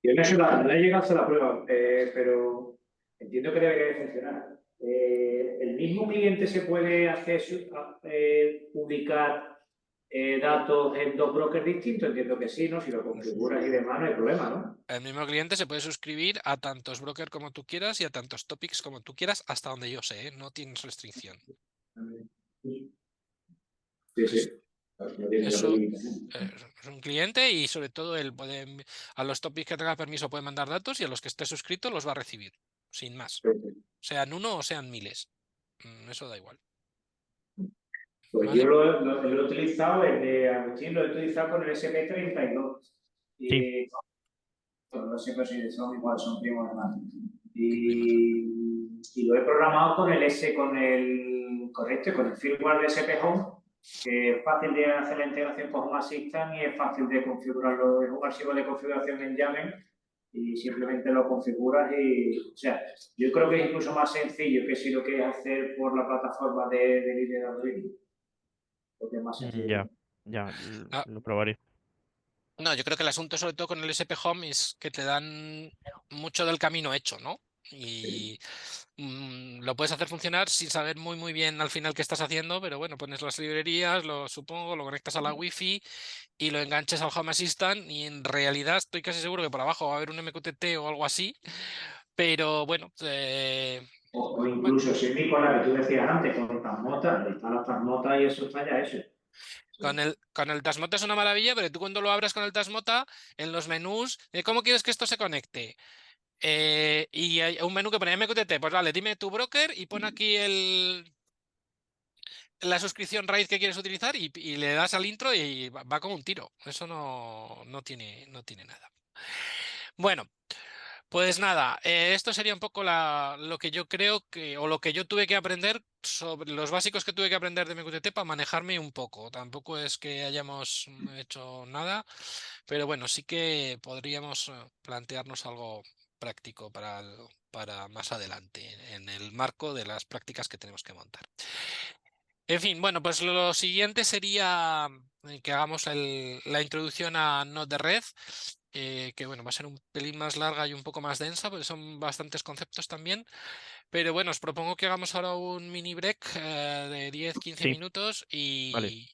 Yo no he llegado a hacer la prueba, pero entiendo que debería de funcionar. ¿El mismo cliente se puede publicar datos en dos brokers distintos? Entiendo que sí, ¿no? Si lo configuras y demás, no hay problema, ¿no? El mismo cliente se puede suscribir a tantos brokers como tú quieras y a tantos topics como tú quieras, hasta donde yo sé, ¿eh? No tienes restricción. Sí, Es- sí. No tiene esa Eso limitación. es un cliente y sobre todo él a los topics que tenga permiso puede mandar datos y a los que esté suscrito los va a recibir, sin más. sean uno o sean miles. Eso da igual. Pues ¿Vale? yo lo he utilizado, el de Agustín, lo he utilizado con el SP32. Sí. Y bueno, no sé si son igual, son primos hermanos. Primos. Y lo he programado con con el firmware de SP Home, que es fácil de hacer la integración con Home Assistant y es fácil de configurarlo. Es un archivo de configuración en YAML y simplemente lo configuras o sea, yo creo que es incluso más sencillo que si lo quieres hacer por la plataforma de línea de Arduino, porque es más sencillo. Ya, Ah, lo probaré. no, yo creo que el asunto sobre todo con el SP Home es que te dan mucho del camino hecho, ¿no? Y lo puedes hacer funcionar sin saber muy bien al final qué estás haciendo, pero bueno, pones las librerías, lo supongo, lo conectas a la Wi-Fi y lo enganches al Home Assistant y en realidad estoy casi seguro que por abajo va a haber un MQTT o algo así, pero bueno, O bueno, incluso si es Nicolás, que tú decías antes, con Tasmota, están las Tasmotas y eso está ya eso. con el Tasmota es una maravilla, pero tú cuando lo abras con el Tasmota, en los menús, ¿cómo quieres que esto se conecte? Y hay un menú que pone MQTT, pues vale, dime tu broker y pon aquí la suscripción RAID que quieres utilizar y le das al intro y va como un tiro. Eso no tiene nada. Bueno, pues nada, esto sería un poco lo que yo creo que, o lo que yo tuve que aprender sobre los básicos que tuve que aprender de MQTT para manejarme un poco. Tampoco es que hayamos hecho nada, pero bueno, sí que podríamos plantearnos algo práctico para más adelante, en el marco de las prácticas que tenemos que montar. En fin, bueno, pues lo siguiente sería que hagamos la introducción a Node-RED, que bueno, va a ser un pelín más larga y un poco más densa, porque son bastantes conceptos también. Pero bueno, os propongo que hagamos ahora un mini break de 10-15 Sí, minutos vale.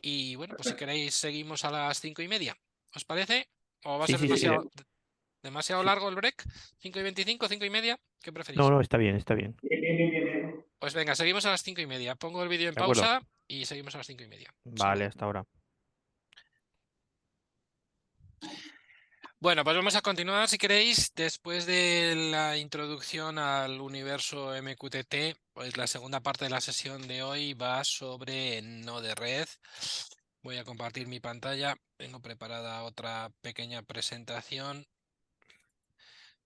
y bueno, pues si queréis seguimos a las 5:30. ¿Os parece? ¿O va a Sí, ser sí, sí. demasiado Sí. largo el break? ¿5:25, 5:30? ¿Qué No, preferís? no, está bien, está bien. Bien. Pues venga, seguimos a las 5:30. Pongo el vídeo en De acuerdo. pausa y seguimos a las 5:30. Vale, Saludo. hasta ahora. Bueno, pues vamos a continuar, si queréis, después de la introducción al universo MQTT, pues la segunda parte de la sesión de hoy va sobre Node-RED. Voy a compartir mi pantalla. Tengo preparada otra pequeña presentación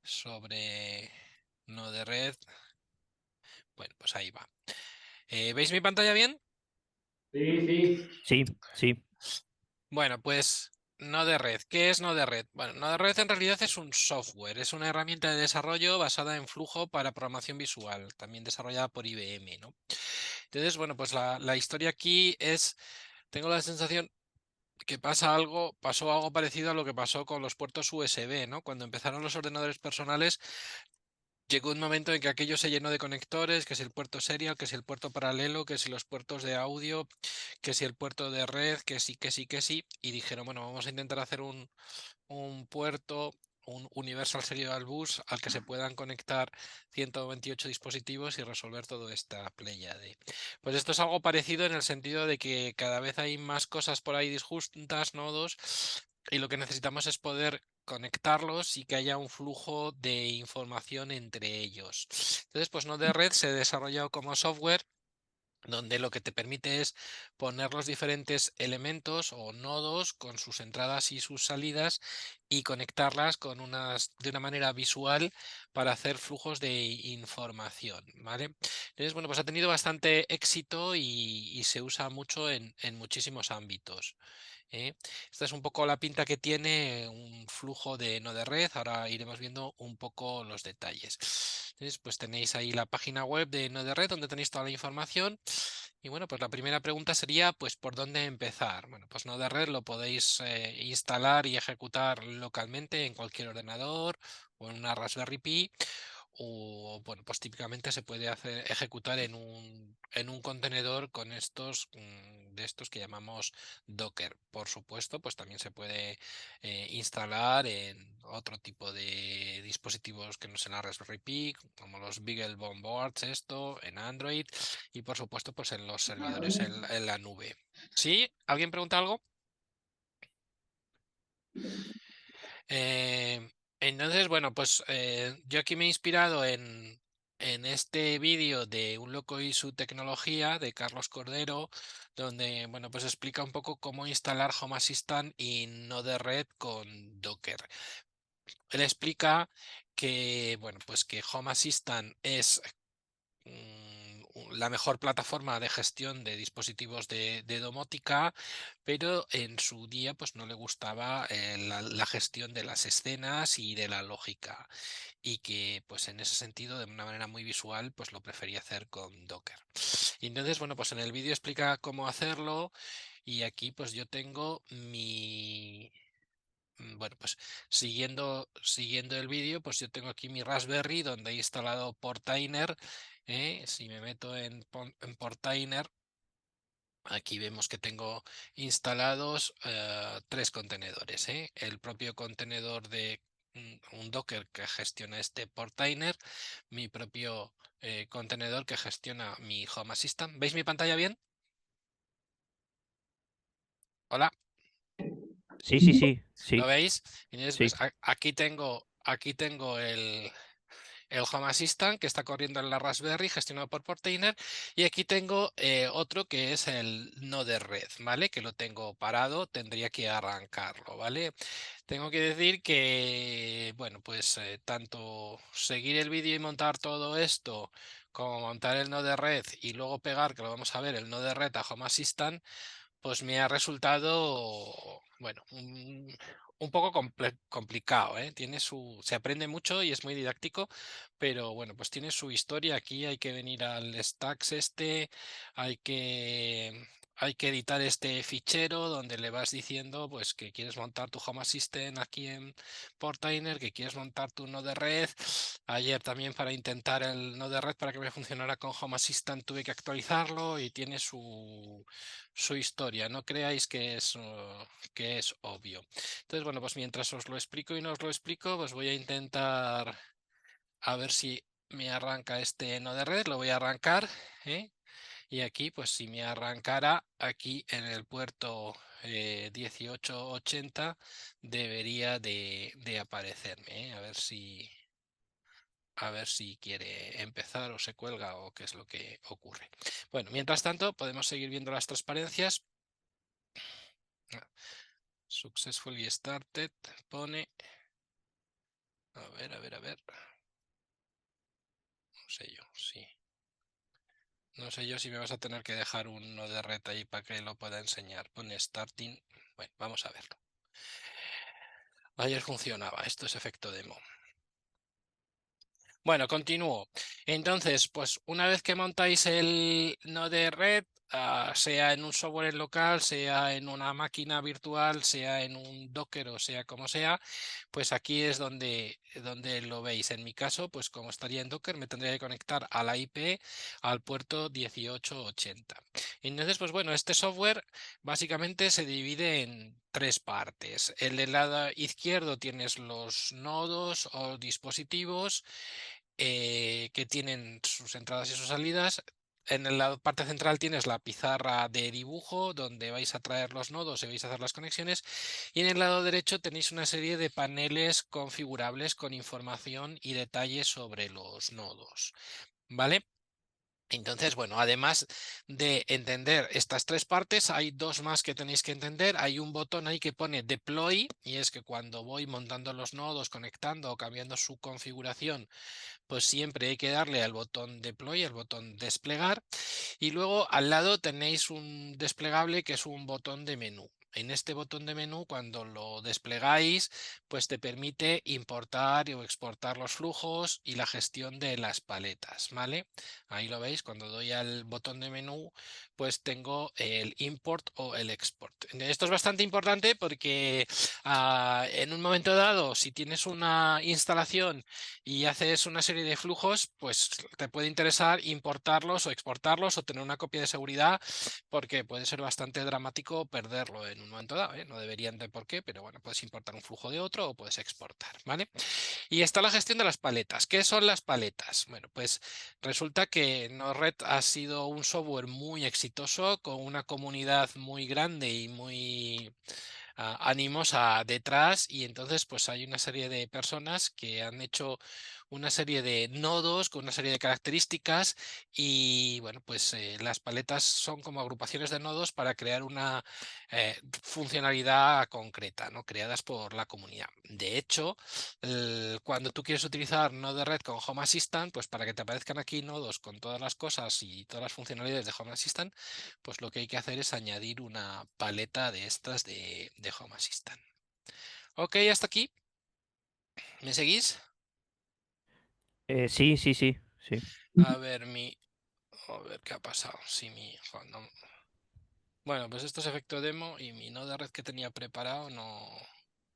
sobre Node-RED. Bueno, pues ahí va. ¿Veis mi pantalla bien? Sí. Sí, sí. Bueno, pues Node-RED. ¿Qué es Node-RED? Bueno, Node-RED en realidad es un software, es una herramienta de desarrollo basada en flujo para programación visual, también desarrollada por IBM, ¿no? Entonces, bueno, pues la historia aquí es, tengo la sensación que pasó algo parecido a lo que pasó con los puertos USB, ¿no? Cuando empezaron los ordenadores personales, llegó un momento en que aquello se llenó de conectores, que si el puerto serial, que si el puerto paralelo, que si los puertos de audio, que si el puerto de red, que sí, y dijeron, bueno, vamos a intentar hacer un puerto, un Universal Serial Bus al que se puedan conectar 128 dispositivos y resolver toda esta pléyade. Pues esto es algo parecido en el sentido de que cada vez hay más cosas por ahí disjuntas, nodos, y lo que necesitamos es poder conectarlos y que haya un flujo de información entre ellos. Entonces, pues Node-RED se ha desarrollado como software donde lo que te permite es poner los diferentes elementos o nodos con sus entradas y sus salidas y conectarlas de una manera visual para hacer flujos de información, ¿vale? Entonces, bueno, pues ha tenido bastante éxito y se usa mucho en muchísimos ámbitos. ¿eh? Esta es un poco la pinta que tiene un flujo de Node-RED. Ahora iremos viendo un poco los detalles. Entonces, pues tenéis ahí la página web de Node-RED donde tenéis toda la información. Y bueno, pues la primera pregunta sería, pues, ¿por dónde empezar? Bueno, pues Node-RED lo podéis instalar y ejecutar localmente en cualquier ordenador o en una Raspberry Pi. O bueno, pues típicamente se puede ejecutar en un contenedor con de estos que llamamos Docker. Por supuesto, pues también se puede instalar en otro tipo de dispositivos que no sean la Raspberry Pi, como los BeagleBone Boards, en Android, y por supuesto, pues en los servidores en la nube. ¿Sí? ¿Alguien pregunta algo? Entonces, bueno, pues yo aquí me he inspirado en este vídeo de Un loco y su tecnología de Carlos Cordero, donde bueno, pues explica un poco cómo instalar Home Assistant y Node-RED con Docker. Él explica que bueno, pues que Home Assistant es la mejor plataforma de gestión de dispositivos de domótica, pero en su día pues no le gustaba la gestión de las escenas y de la lógica, y que pues en ese sentido, de una manera muy visual, pues lo prefería hacer con Docker. Y entonces, bueno, pues en el vídeo explica cómo hacerlo, y aquí pues yo tengo bueno, pues siguiendo el vídeo, pues yo tengo aquí mi Raspberry donde he instalado Portainer. Si me meto en Portainer, aquí vemos que tengo instalados 3 contenedores. El propio contenedor de un Docker que gestiona este Portainer, mi propio contenedor que gestiona mi Home Assistant. ¿Veis mi pantalla bien? Hola. Sí, sí, sí, ¿Lo sí, veis? Entonces, sí. pues, aquí tengo el Home Assistant que está corriendo en la Raspberry, gestionado por Portainer, y aquí tengo otro que es el Node-RED, ¿vale? Que lo tengo parado, tendría que arrancarlo, ¿vale? Tengo que decir que, bueno, pues tanto seguir el vídeo y montar todo esto, como montar el Node-RED y luego pegar, que lo vamos a ver, el Node-RED a Home Assistant, pues me ha resultado, bueno, un poco complicado, ¿eh? Se aprende mucho y es muy didáctico, pero bueno, pues tiene su historia. Aquí hay que venir al Stacks hay que editar este fichero donde le vas diciendo pues que quieres montar tu Home Assistant aquí en Portainer, que quieres montar tu Node-RED. Ayer también, para intentar el Node-RED para que me funcionara con Home Assistant, tuve que actualizarlo y tiene su historia. No creáis que es obvio. Entonces, bueno, pues mientras os lo explico y no os lo explico, pues voy a intentar a ver si me arranca este Node-RED. Lo voy a arrancar, ¿eh? Y aquí, pues si me arrancara aquí en el puerto 1880, debería de aparecerme, ¿eh? A ver si quiere empezar o se cuelga o qué es lo que ocurre. Bueno, mientras tanto, podemos seguir viendo las transparencias. Successfully started, pone. A ver. No sé yo, sí. No sé yo si me vas a tener que dejar un Node-RED ahí para que lo pueda enseñar. Pone starting. Bueno, vamos a verlo. Ayer funcionaba, esto es efecto demo. Bueno, continúo. Entonces, pues una vez que montáis el Node-RED, sea en un software local, sea en una máquina virtual, sea en un Docker o sea como sea, pues aquí es donde lo veis. En mi caso, pues como estaría en Docker, me tendría que conectar a la IP al puerto 1880. Entonces, pues bueno, este software básicamente se divide en 3 partes. En el lado izquierdo tienes los nodos o dispositivos que tienen sus entradas y sus salidas. En la parte central tienes la pizarra de dibujo donde vais a traer los nodos y vais a hacer las conexiones, y en el lado derecho tenéis una serie de paneles configurables con información y detalles sobre los nodos, ¿vale? Entonces, bueno, además de entender estas 3 partes, hay 2 más que tenéis que entender. Hay un botón ahí que pone Deploy, y es que cuando voy montando los nodos, conectando o cambiando su configuración, pues siempre hay que darle al botón Deploy, al botón desplegar, y luego al lado tenéis un desplegable que es un botón de menú. En este botón de menú, cuando lo desplegáis, pues te permite importar o exportar los flujos y la gestión de las paletas, ¿vale? Ahí lo veis, cuando doy al botón de menú, pues tengo el import o el export. Esto es bastante importante porque en un momento dado, si tienes una instalación y haces una serie de flujos, pues te puede interesar importarlos o exportarlos o tener una copia de seguridad, porque puede ser bastante dramático perderlo en un momento dado, ¿eh? No deberían de por qué, pero bueno, puedes importar un flujo de otro o puedes exportar, ¿vale? Y está la gestión de las paletas. ¿Qué son las paletas? Bueno, pues resulta que Node-RED ha sido un software muy exitoso, con una comunidad muy grande y muy animosa detrás, y entonces pues hay una serie de personas que han hecho una serie de nodos con una serie de características y bueno, pues las paletas son como agrupaciones de nodos para crear una funcionalidad concreta, ¿no? Creadas por la comunidad. De hecho, cuando tú quieres utilizar Node-RED con Home Assistant, pues para que te aparezcan aquí nodos con todas las cosas y todas las funcionalidades de Home Assistant, pues lo que hay que hacer es añadir una paleta de estas de Home Assistant. Ok, hasta aquí. ¿Me seguís? Sí, sí, sí, sí. A ver, a ver qué ha pasado. Si Bueno, pues esto es efecto demo y mi nodo de red que tenía preparado no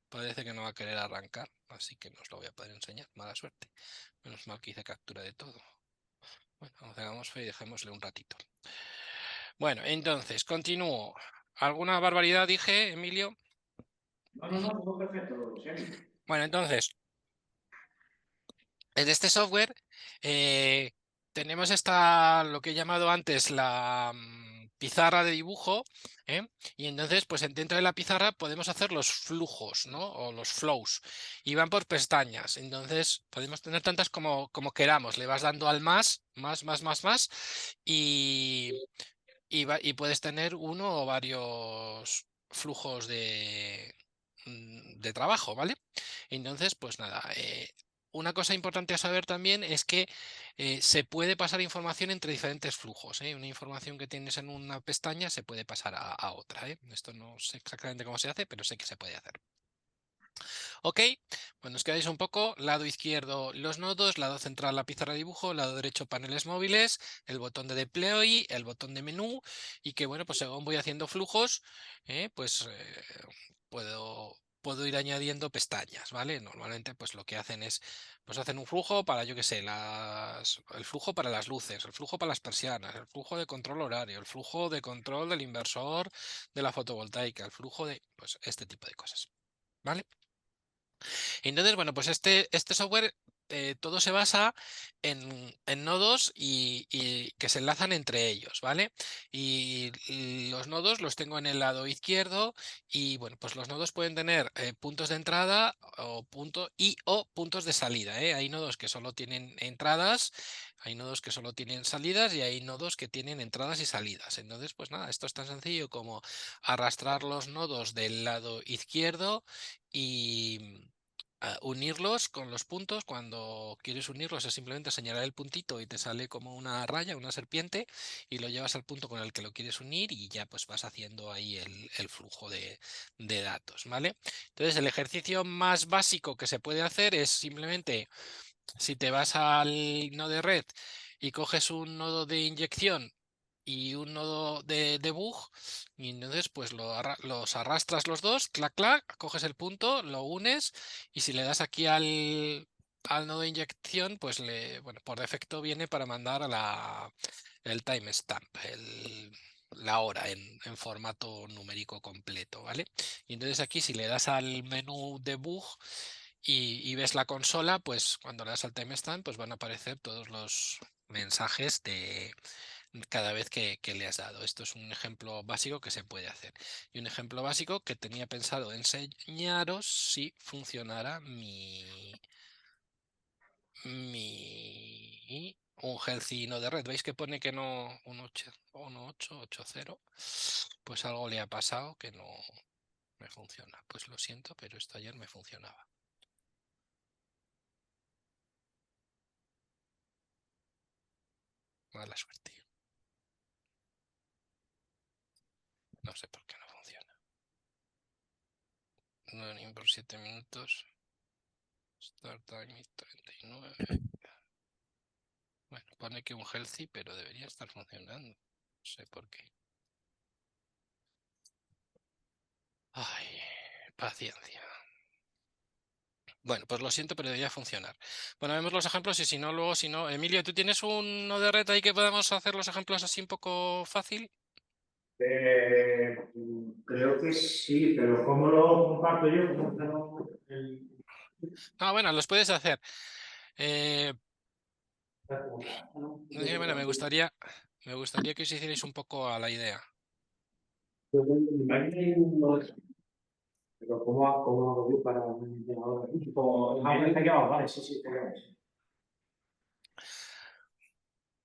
parece que no va a querer arrancar, así que no os lo voy a poder enseñar. Mala suerte. Menos mal que hice captura de todo. Bueno, hagamos fe y dejémosle un ratito. Bueno, entonces, continúo. ¿Alguna barbaridad dije, Emilio? No, todo perfecto, Semi. Bueno, entonces, en este software tenemos lo que he llamado antes la pizarra de dibujo, ¿eh? Y entonces, pues dentro de la pizarra podemos hacer los flujos, ¿no? O los flows, y van por pestañas. Entonces, podemos tener tantas como queramos. Le vas dando al más, y puedes tener uno o varios flujos de trabajo, ¿vale? Entonces, pues nada, una cosa importante a saber también es que se puede pasar información entre diferentes flujos, ¿eh? Una información que tienes en una pestaña se puede pasar a otra, ¿eh? Esto no sé exactamente cómo se hace, pero sé que se puede hacer. Ok, pues nos quedáis un poco. Lado izquierdo los nodos, lado central la pizarra de dibujo, lado derecho paneles móviles, el botón de deploy, el botón de menú y que bueno, pues según voy haciendo flujos, pues puedo ir añadiendo pestañas, ¿vale? Normalmente pues lo que hacen es, pues hacen un flujo para, yo qué sé, el flujo para las luces, el flujo para las persianas, el flujo de control horario, el flujo de control del inversor de la fotovoltaica, el flujo de, pues este tipo de cosas, ¿vale? Entonces, bueno, pues este software todo se basa en nodos y que se enlazan entre ellos, ¿vale? Y los nodos los tengo en el lado izquierdo y, bueno, pues los nodos pueden tener puntos de entrada o puntos de salida, ¿eh? Hay nodos que solo tienen entradas, hay nodos que solo tienen salidas y hay nodos que tienen entradas y salidas. Entonces, pues nada, esto es tan sencillo como arrastrar los nodos del lado izquierdo y unirlos con los puntos. Cuando quieres unirlos es simplemente señalar el puntito y te sale como una raya, una serpiente, y lo llevas al punto con el que lo quieres unir y ya pues vas haciendo ahí el flujo de datos, ¿vale? Entonces el ejercicio más básico que se puede hacer es simplemente, si te vas al nodo de red y coges un nodo de inyección y un nodo de debug, y entonces pues los arrastras los dos, clac, clac, coges el punto, lo unes y si le das aquí al nodo de inyección, pues bueno, por defecto viene para mandar el timestamp, la hora en formato numérico completo, ¿vale? Y entonces aquí si le das al menú debug y ves la consola, pues cuando le das al timestamp, pues van a aparecer todos los mensajes de cada vez que le has dado. Esto es un ejemplo básico que se puede hacer. Y un ejemplo básico que tenía pensado enseñaros si funcionara un Healthy Node de red. ¿Veis que pone que no 1.8.80? Pues algo le ha pasado que no me funciona. Pues lo siento, pero esto ayer me funcionaba. Mala suerte. No sé por qué no funciona. Running por 7 minutos. Start time 39. Bueno, pone que un healthy, pero debería estar funcionando. No sé por qué. Ay, paciencia. Bueno, pues lo siento, pero debería funcionar. Bueno, vemos los ejemplos y si no, luego, si no... Emilio, ¿tú tienes uno de red ahí que podamos hacer los ejemplos así un poco fácil? Creo que sí, pero ¿cómo lo comparto yo? Ah, bueno, los puedes hacer. Bueno, me gustaría que os hicierais un poco a la idea. Pero ¿cómo hago yo para ahora? Vale, sí, te quedas.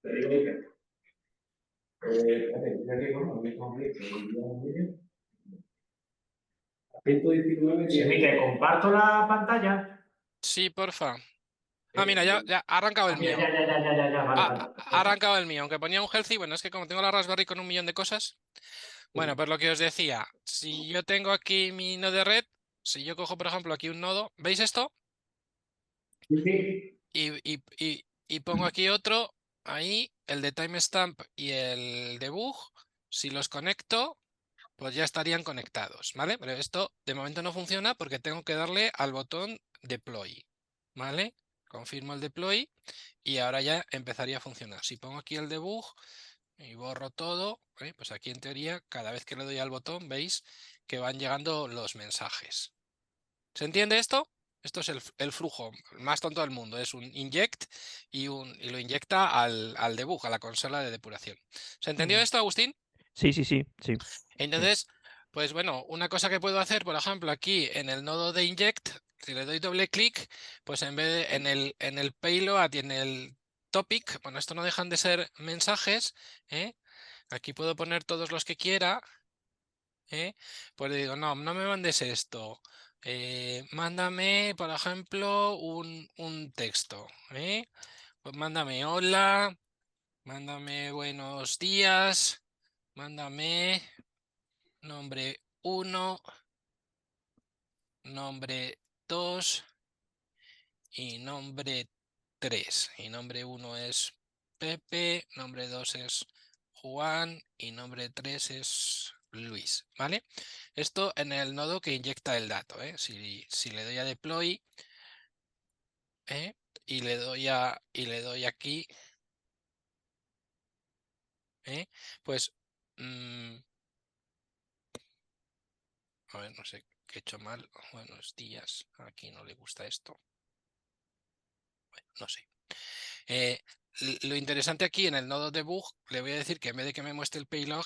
¿Te comparto la pantalla? Sí, porfa. Ah, mira, ya ha arrancado el mío. Vale, Ha arrancado el mío, aunque ponía un healthy. Bueno, es que como tengo la Raspberry con un millón de cosas. Bueno, pues lo que os decía, si yo tengo aquí mi nodo red, si yo cojo, por ejemplo, aquí un nodo, ¿veis esto? Sí. Y pongo aquí otro, ahí, el de timestamp y el debug. Si los conecto, pues ya estarían conectados, ¿vale? Pero esto de momento no funciona porque tengo que darle al botón deploy, ¿vale? Confirmo el deploy y ahora ya empezaría a funcionar. Si pongo aquí el debug y borro todo, pues aquí en teoría, cada vez que le doy al botón, veis que van llegando los mensajes. ¿Se entiende esto? Esto es el flujo más tonto del mundo. Es un inject y lo inyecta al debug, a la consola de depuración. ¿Se entendió esto, Agustín? Sí, sí, sí, sí. Entonces, pues bueno, una cosa que puedo hacer, por ejemplo, aquí en el nodo de inject, si le doy doble clic, pues en vez de en el payload y en el topic, bueno, esto no dejan de ser mensajes, ¿eh? Aquí puedo poner todos los que quiera, pues le digo, no, no me mandes esto. Mándame, por ejemplo, un texto, Pues mándame hola, mándame buenos días, mándame nombre 1, nombre 2 y nombre 3. Y nombre 1 es Pepe, nombre 2 es Juan y nombre 3 es Luis, ¿vale? Esto en el nodo que inyecta el dato, Si le doy a deploy, y le doy aquí, pues a ver, no sé qué he hecho mal. Buenos días. Aquí no le gusta esto. Bueno, no sé. Lo interesante aquí en el nodo debug, le voy a decir que en vez de que me muestre el paylog,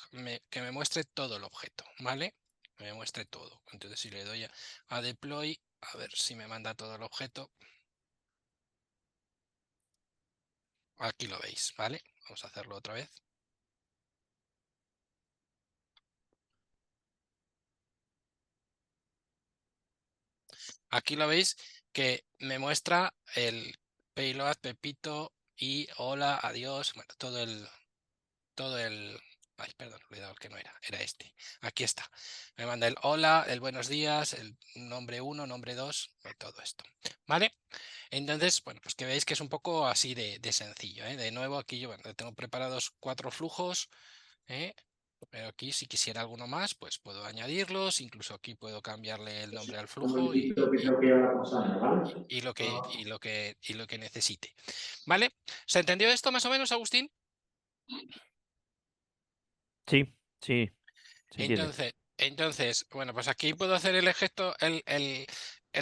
que me muestre todo el objeto, ¿vale? Que me muestre todo. Entonces si le doy a deploy, a ver si me manda todo el objeto. Aquí lo veis, ¿vale? Vamos a hacerlo otra vez. Aquí lo veis que me muestra el payload, Pepito y hola, adiós, bueno, ay, perdón, he olvidado el que no era este. Aquí está. Me manda el hola, el buenos días, el nombre 1, nombre 2, todo esto. ¿Vale? Entonces, bueno, pues que veis que es un poco así de sencillo, De nuevo, aquí yo tengo preparados 4 flujos, pero aquí si quisiera alguno más, pues puedo añadirlos, incluso aquí puedo cambiarle el nombre al Un flujo momentito que tengo que ir a la consola, ¿vale? lo que necesite. ¿Vale? ¿Se entendió esto más o menos, Agustín? Sí, sí, se entiende. Entonces, bueno, pues aquí puedo hacer el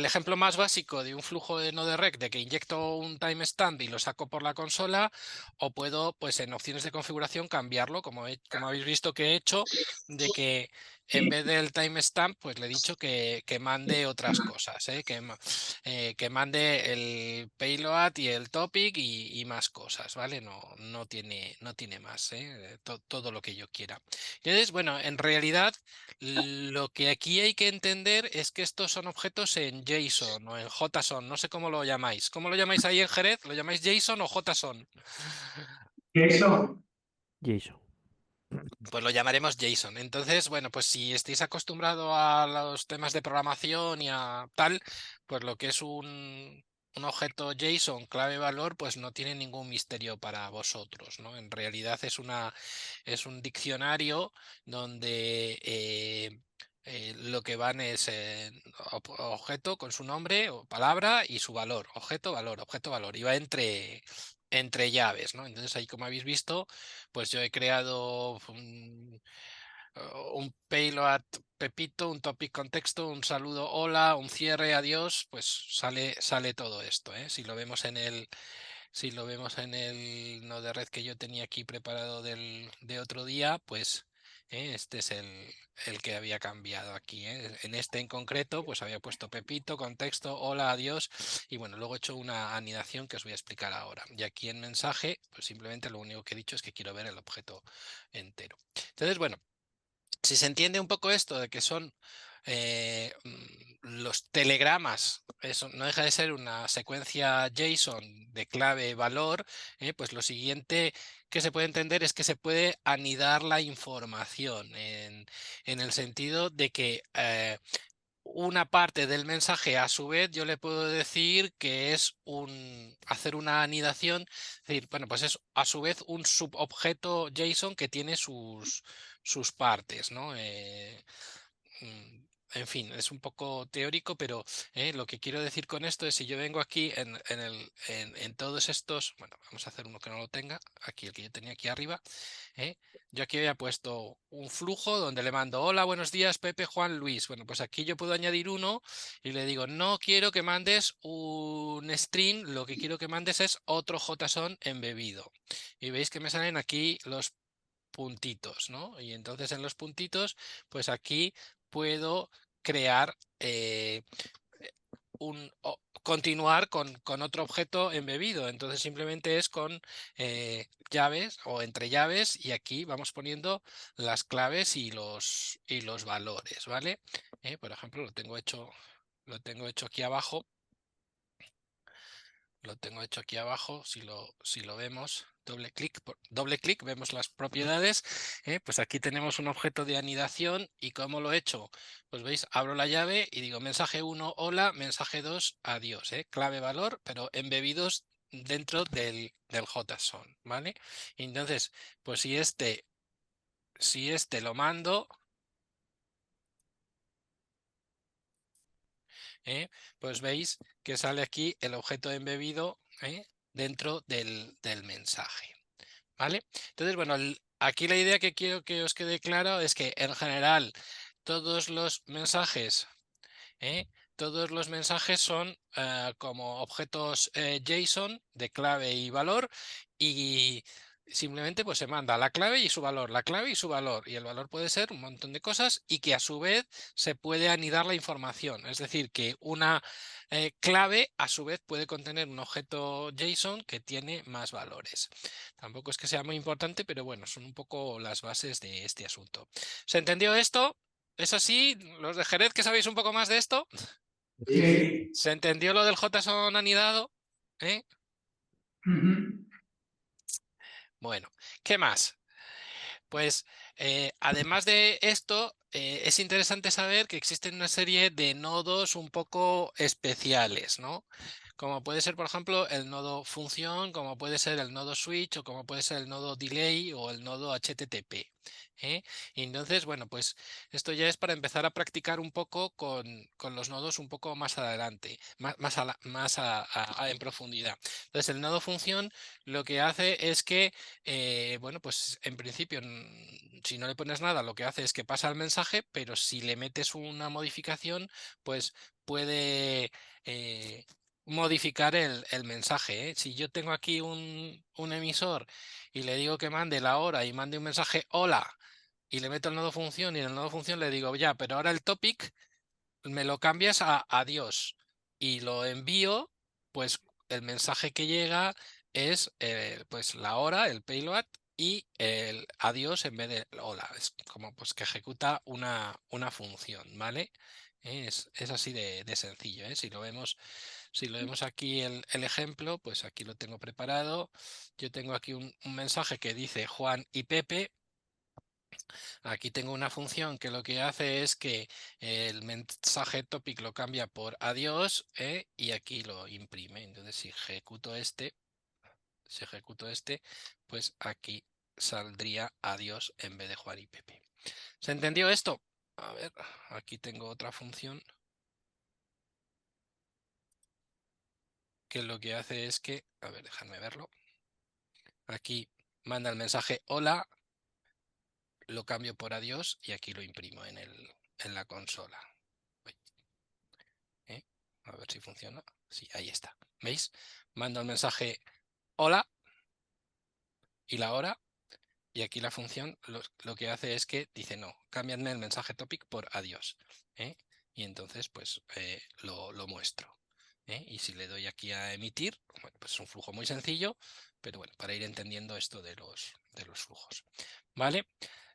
ejemplo más básico de un flujo de node-rec de que inyecto un timestamp y lo saco por la consola, o puedo, pues en opciones de configuración, cambiarlo, como habéis visto que he hecho, de que en vez del timestamp, pues le he dicho que mande otras cosas, que mande el payload y el topic y más cosas, ¿vale? No tiene más, todo lo que yo quiera. Entonces, bueno, en realidad lo que aquí hay que entender es que estos son objetos en JSON o en JSON, no sé cómo lo llamáis. ¿Cómo lo llamáis ahí en Jerez? ¿Lo llamáis JSON o JSON? ¿Qué eso? Jason. Pues lo llamaremos JSON. Entonces, bueno, pues si estáis acostumbrados a los temas de programación y a tal, pues lo que es un objeto JSON clave valor, pues no tiene ningún misterio para vosotros, ¿no? En realidad es un diccionario donde lo que van es objeto con su nombre o palabra y su valor, objeto, valor, y va entre llaves, ¿no? Entonces ahí, como habéis visto, pues yo he creado un payload Pepito, un topic contexto, un saludo hola, un cierre adiós, pues sale todo esto, Si lo vemos en el nodo de red que yo tenía aquí preparado de otro día, pues Este es el que había cambiado aquí. En este en concreto, pues había puesto Pepito, contexto, hola, adiós, y bueno, luego he hecho una anidación que os voy a explicar ahora. Y aquí en mensaje, pues simplemente lo único que he dicho es que quiero ver el objeto entero. Entonces, bueno, si se entiende un poco esto de que son los telegramas, eso no deja de ser una secuencia JSON de clave-valor, pues lo siguiente que se puede entender es que se puede anidar la información en el sentido de que una parte del mensaje a su vez yo le puedo decir que es hacer una anidación, es decir, bueno, pues es a su vez un subobjeto JSON que tiene sus partes, ¿no? En fin, es un poco teórico, pero lo que quiero decir con esto es si yo vengo aquí en todos estos, bueno, vamos a hacer uno que no lo tenga, aquí el que yo tenía aquí arriba, yo aquí había puesto un flujo donde le mando, hola, buenos días, Pepe, Juan, Luis. Bueno, pues aquí yo puedo añadir uno y le digo, no quiero que mandes un string, lo que quiero que mandes es otro JSON embebido. Y veis que me salen aquí los puntitos, ¿no? Y entonces en los puntitos, pues aquí puedo crear continuar con otro objeto embebido. Entonces simplemente es con llaves o entre llaves y aquí vamos poniendo las claves y los valores, ¿vale? Por ejemplo, lo tengo hecho aquí abajo. Lo tengo hecho aquí abajo, si lo vemos, doble clic, vemos las propiedades, pues aquí tenemos un objeto de anidación y ¿cómo lo he hecho? Pues veis, abro la llave y digo mensaje 1, hola, mensaje 2, adiós, clave valor, pero embebidos dentro del JSON, ¿vale? Entonces, pues si este lo mando, pues veis que sale aquí el objeto embebido dentro del mensaje, ¿vale? Entonces, bueno, aquí la idea que quiero que os quede claro es que en general todos los mensajes son como objetos JSON de clave y valor y simplemente pues se manda la clave y su valor, la clave y su valor. Y el valor puede ser un montón de cosas y que a su vez se puede anidar la información. Es decir, que una clave a su vez puede contener un objeto JSON que tiene más valores. Tampoco es que sea muy importante, pero bueno, son un poco las bases de este asunto. ¿Se entendió esto? ¿Es así? ¿Los de Jerez que sabéis un poco más de esto? Sí. ¿Se entendió lo del JSON anidado? Ujú. Bueno, ¿qué más? Pues además de esto, es interesante saber que existen una serie de nodos un poco especiales, ¿no? Como puede ser, por ejemplo, el nodo función, como puede ser el nodo switch o como puede ser el nodo delay o el nodo HTTP. Y entonces, bueno, pues esto ya es para empezar a practicar un poco con los nodos un poco más adelante, en profundidad. Entonces, el nodo función lo que hace es que, bueno, pues en principio, si no le pones nada, lo que hace es que pasa el mensaje, pero si le metes una modificación, pues puede modificar el mensaje. Si yo tengo aquí un emisor y le digo que mande la hora y mande un mensaje hola y le meto el nodo función y en el nodo función le digo ya, pero ahora el topic me lo cambias a adiós y lo envío, pues el mensaje que llega es pues la hora, el payload y el adiós en vez de hola. Es como pues que ejecuta una función, ¿vale? Es así de sencillo, ¿eh? Si lo vemos aquí el ejemplo, pues aquí lo tengo preparado. Yo tengo aquí un mensaje que dice Juan y Pepe. Aquí tengo una función que lo que hace es que el mensaje topic lo cambia por adiós y aquí lo imprime. Entonces si ejecuto este, pues aquí saldría adiós en vez de Juan y Pepe. ¿Se entendió esto? A ver, aquí tengo otra función que lo que hace es que, a ver, déjame verlo. Aquí manda el mensaje hola, lo cambio por adiós y aquí lo imprimo en la consola. A ver si funciona. Sí, ahí está. ¿Veis? Mando el mensaje hola y la hora Y aquí la función lo que hace es que dice, no, cámbiame el mensaje topic por adiós. Y entonces pues lo muestro. Y si le doy aquí a emitir, bueno, pues es un flujo muy sencillo, pero bueno, para ir entendiendo esto de los flujos. ¿Vale?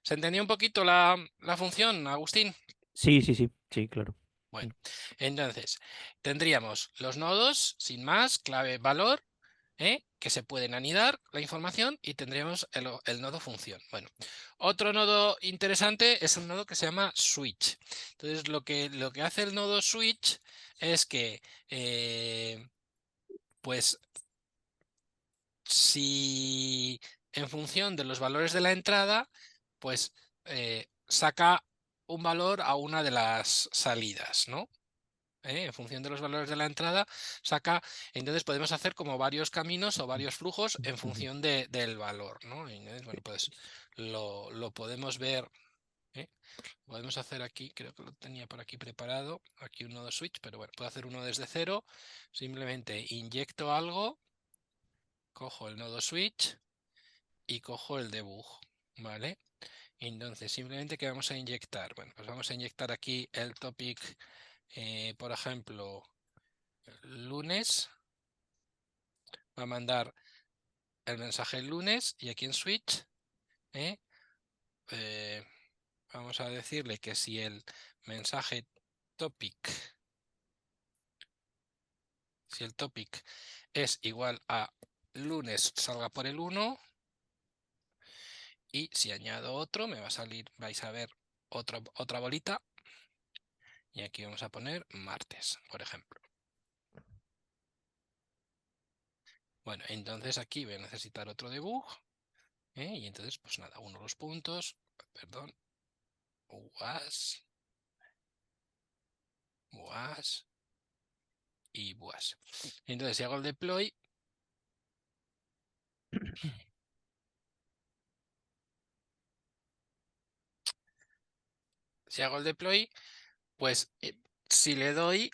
¿Se entendió un poquito la función, Agustín? Sí, sí, sí, sí, claro. Bueno, entonces tendríamos los nodos, sin más, clave, valor, que se pueden anidar la información y tendríamos el nodo función. Bueno, otro nodo interesante es un nodo que se llama switch. Entonces, lo que hace el nodo switch es que, pues, si en función de los valores de la entrada, pues saca un valor a una de las salidas, ¿no? En función de los valores de la entrada, saca. Entonces podemos hacer como varios caminos o varios flujos en función del valor, ¿no? Y entonces, bueno, pues lo podemos ver. Podemos hacer aquí, creo que lo tenía por aquí preparado, aquí un nodo switch, pero bueno, puedo hacer uno desde cero. Simplemente inyecto algo, cojo el nodo switch y cojo el debug, ¿vale? Entonces, simplemente, ¿qué vamos a inyectar? Bueno, pues vamos a inyectar aquí el topic, por ejemplo, lunes. Va a mandar el mensaje el lunes y aquí en switch vamos a decirle que si el mensaje topic, si el topic es igual a lunes, salga por el 1, y si añado otro me va a salir, vais a ver otra bolita, y aquí vamos a poner martes, por ejemplo. Bueno, entonces aquí voy a necesitar otro debug, y entonces pues nada, uno de los puntos, perdón, was y was. Entonces, si hago el deploy, pues si le doy,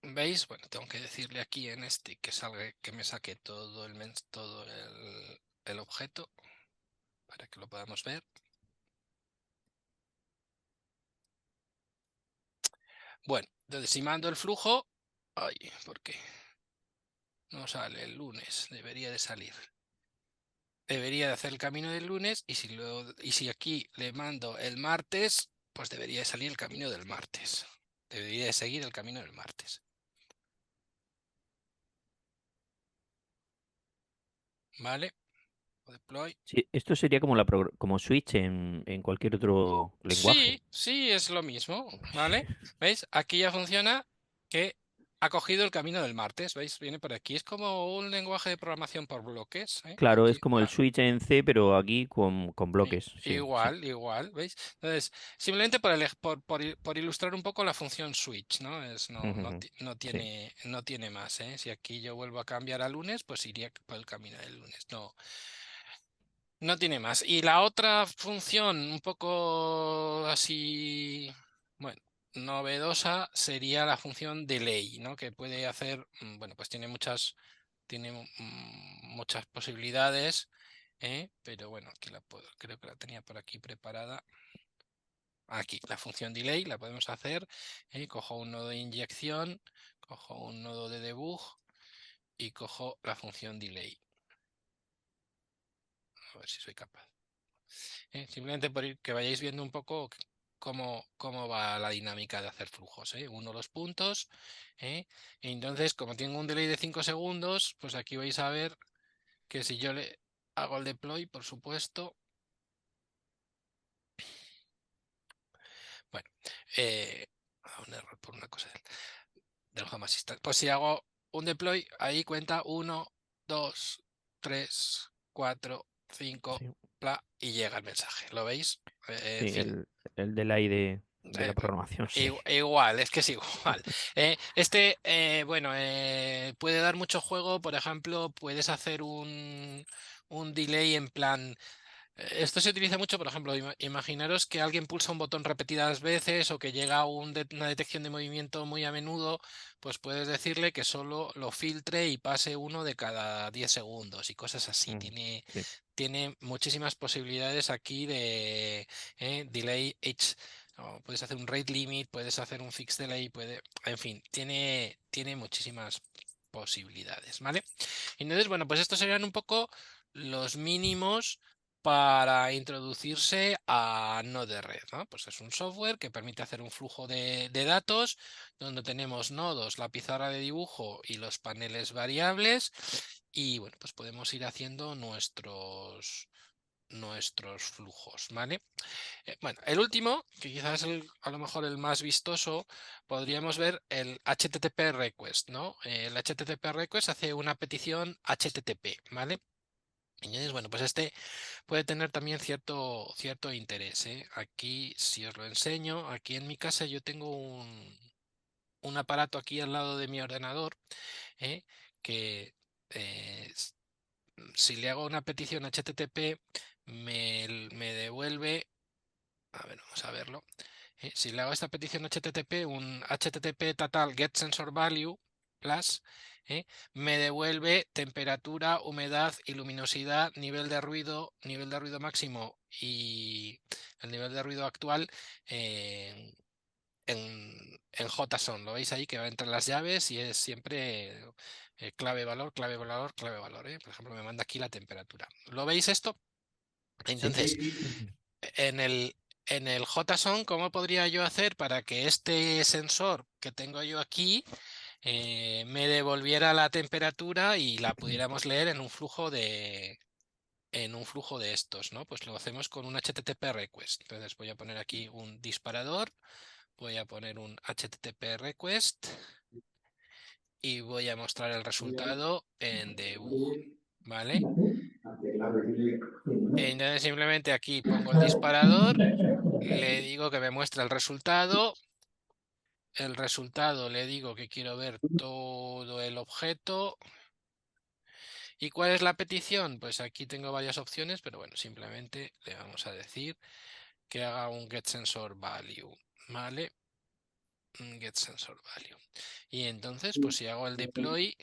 ¿veis? Bueno, tengo que decirle aquí en este que salga, que me saque todo el objeto para que lo podamos ver. Bueno, entonces si mando el flujo, ay, ¿por qué no sale el lunes? Debería de salir. Debería de hacer el camino del lunes, y si aquí le mando el martes, pues debería de salir el camino del martes. Debería de seguir el camino del martes. ¿Vale? Deploy. Sí, esto sería como como Switch en cualquier otro lenguaje. Sí, sí, es lo mismo, ¿vale? ¿Veis? Aquí ya funciona que ha cogido el camino del martes, ¿veis? Viene por aquí. Es como un lenguaje de programación por bloques. Claro, es Aquí, como el Switch en C, pero aquí con bloques. Sí, sí. igual, ¿veis? Entonces, simplemente por ilustrar un poco la función switch, ¿no? No Sí. tiene más, ¿eh? Si aquí yo vuelvo a cambiar a lunes, pues iría por el camino del lunes. No tiene más. Y la otra función, un poco así, bueno, novedosa, sería la función delay, ¿no? Que puede hacer, bueno, pues tiene muchas posibilidades, pero bueno, aquí creo que la tenía por aquí preparada. Aquí, la función delay la podemos hacer. Cojo un nodo de inyección, cojo un nodo de debug y cojo la función delay. A ver si soy capaz. Simplemente por que vayáis viendo un poco cómo va la dinámica de hacer flujos. Uno los puntos. Entonces, como tengo un delay de 5 segundos, pues aquí vais a ver que si yo le hago el deploy, por supuesto. Bueno, un error por una cosa del Home Assistant. Pues si hago un deploy, ahí cuenta 1, 2, 3, 4, 5, Sí, y llega el mensaje. ¿Lo veis? En sí, fin. el delay de la programación, sí. Igual, es que es igual. Bueno, puede dar mucho juego. Por ejemplo, puedes hacer un delay en plan. Esto se utiliza mucho, por ejemplo, imaginaros que alguien pulsa un botón repetidas veces o que llega una detección de movimiento muy a menudo, pues puedes decirle que solo lo filtre y pase uno de cada 10 segundos y cosas así. Sí. tiene muchísimas posibilidades aquí de delay edge. Puedes hacer un rate limit, puedes hacer un fixed delay, en fin, tiene muchísimas posibilidades, ¿vale? Entonces, bueno, pues estos serían un poco los mínimos para introducirse a Node-RED, ¿no? Pues es un software que permite hacer un flujo de datos donde tenemos nodos, la pizarra de dibujo y los paneles variables, y bueno, pues podemos ir haciendo nuestros flujos, ¿vale? Bueno, el último, que quizás es a lo mejor el más vistoso, podríamos ver el HTTP request, ¿no? El HTTP request hace una petición HTTP, ¿vale? Entonces, bueno, pues este puede tener también cierto interés, ¿eh? Aquí, si os lo enseño, aquí en mi casa yo tengo un aparato aquí al lado de mi ordenador, ¿eh? Que si le hago una petición HTTP me devuelve, a ver, vamos a verlo. Si le hago esta petición HTTP, un HTTP total get sensor value plus, me devuelve temperatura, humedad y luminosidad, nivel de ruido máximo y el nivel de ruido actual en JSON. Lo veis ahí que va entre las llaves y es siempre clave, valor, clave, valor, clave, valor. Por ejemplo, me manda aquí la temperatura. ¿Lo veis esto? Entonces, en el JSON, ¿cómo podría yo hacer para que este sensor que tengo yo aquí me devolviera la temperatura y la pudiéramos leer en un flujo de estos, ¿no? Pues lo hacemos con un HTTP request. Entonces voy a poner aquí un disparador, voy a poner un HTTP request y voy a mostrar el resultado en debug, ¿vale? Entonces simplemente aquí pongo el disparador, le digo que me muestre el resultado le digo que quiero ver todo el objeto. ¿Y cuál es la petición? Pues aquí tengo varias opciones, pero bueno, simplemente le vamos a decir que haga un getSensorValue, ¿vale? Un getSensorValue. Y entonces, pues si hago el deploy,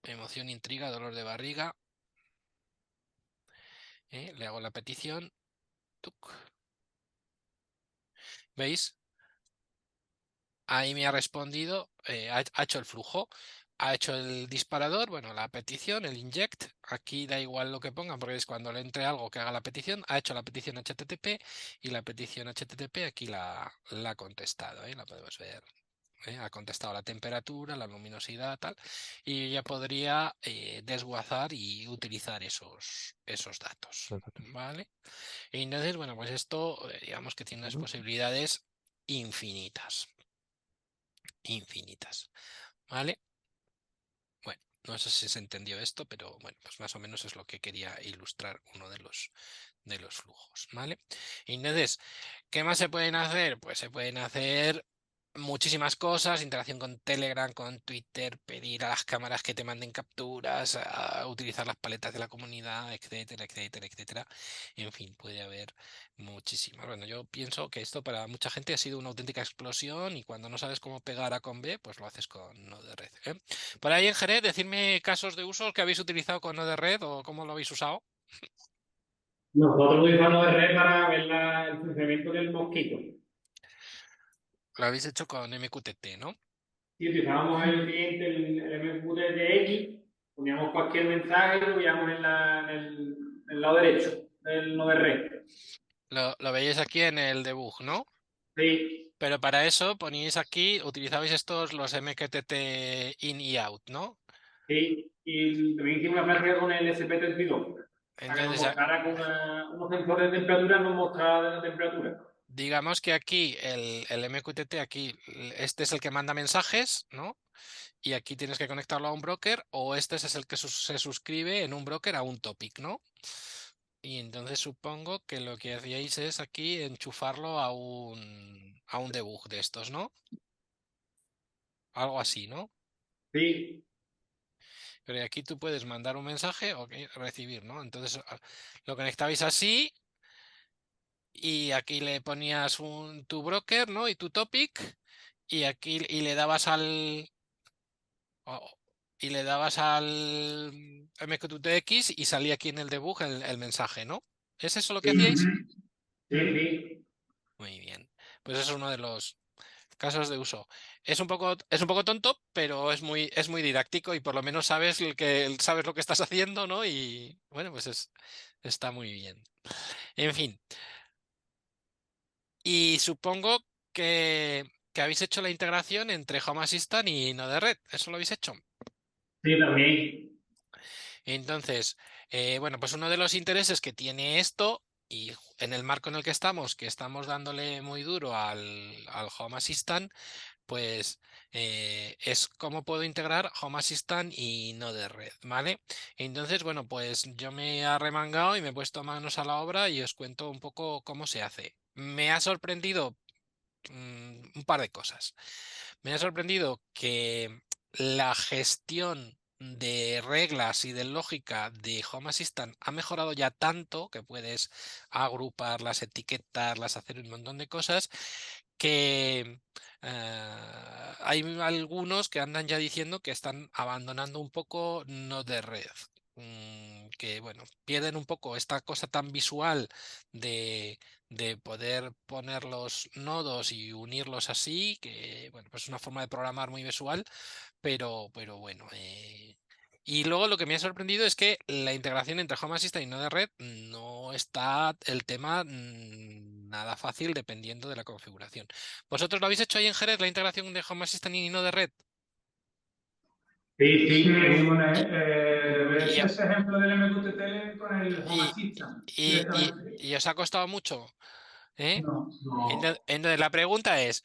emoción, intriga, dolor de barriga, le hago la petición, ¡tuc! ¿Veis? Ahí me ha respondido, ha hecho el flujo, ha hecho el disparador, bueno, la petición, el inject, aquí da igual lo que pongan porque es cuando le entre algo que haga la petición, ha hecho la petición HTTP y la petición HTTP aquí la ha contestado, la podemos ver. Ha contestado la temperatura, la luminosidad, tal, y ya podría desguazar y utilizar esos datos, ¿vale? Y entonces, bueno, pues esto, digamos que tiene unas posibilidades infinitas, ¿vale? Bueno, no sé si se entendió esto, pero bueno, pues más o menos es lo que quería ilustrar uno de los flujos, ¿vale? Y entonces, ¿qué más se pueden hacer? Pues se pueden hacer muchísimas cosas, interacción con Telegram, con Twitter, pedir a las cámaras que te manden capturas, a utilizar las paletas de la comunidad, etcétera, etcétera, etcétera. En fin, puede haber muchísimas. Bueno, yo pienso que esto para mucha gente ha sido una auténtica explosión y cuando no sabes cómo pegar a con B, pues lo haces con Node-RED. Por ahí en Jerez, decidme casos de uso que habéis utilizado con Node-RED o cómo lo habéis usado. Nosotros utilizamos Node-RED para ver el funcionamiento del mosquito. Lo habéis hecho con MQTT, ¿no? Sí, utilizábamos el cliente, el MQTT-X, poníamos cualquier mensaje y lo veíamos en el lado derecho del Node-RED. Lo veis aquí en el debug, ¿no? Sí. Pero para eso poníais aquí, utilizabais los MQTT in y out, ¿no? Sí, y también hicimos una práctica con el SP32. Para que nos Entonces, mostrara con unos sensores de temperatura, nos mostrara la temperatura. digamos que aquí el MQTT, aquí, este es el que manda mensajes, ¿no? Y aquí tienes que conectarlo a un broker, o este es el que se suscribe en un broker a un topic, ¿no? Y entonces supongo que lo que hacíais es aquí enchufarlo a un debug de estos, ¿no? Algo así, ¿no? Sí. Pero aquí tú puedes mandar un mensaje o recibir, ¿no? Entonces lo conectabais así y aquí le ponías tu broker, ¿no? Y tu topic y aquí le dabas y le dabas al MQTX y salía aquí en el debug el mensaje, ¿no? ¿Es eso lo que hacíais? Sí, sí. Muy bien. Pues eso es uno de los casos de uso. Es un poco tonto, pero es muy didáctico y por lo menos sabes sabes lo que estás haciendo, ¿no? Y bueno, pues está muy bien. En fin. Y supongo que habéis hecho la integración entre Home Assistant y Node-RED. ¿Eso lo habéis hecho? Sí, también. Entonces, bueno, pues uno de los intereses que tiene esto, y en el marco en el que estamos dándole muy duro al Home Assistant, pues es cómo puedo integrar Home Assistant y Node-RED, ¿vale? Entonces, bueno, pues yo me he arremangado y me he puesto manos a la obra y os cuento un poco cómo se hace. Me ha sorprendido un par de cosas. Me ha sorprendido que la gestión de reglas y de lógica de Home Assistant ha mejorado ya tanto que puedes agruparlas, etiquetarlas, hacer un montón de cosas que hay algunos que andan ya diciendo que están abandonando un poco Node-RED. Que bueno, pierden un poco esta cosa tan visual de poder poner los nodos y unirlos así, que bueno, pues es una forma de programar muy visual, pero bueno. Y luego lo que me ha sorprendido es que la integración entre Home Assistant y Node-RED no está el tema nada fácil dependiendo de la configuración. ¿Vosotros lo habéis hecho ahí en Jerez, la integración de Home Assistant y Node-RED? Sí, Sí, sí. ves Y, ese ejemplo del MQTT con el Home y, Assistant y, y- directamente. y os ha costado mucho, ¿eh? No. Entonces la pregunta es,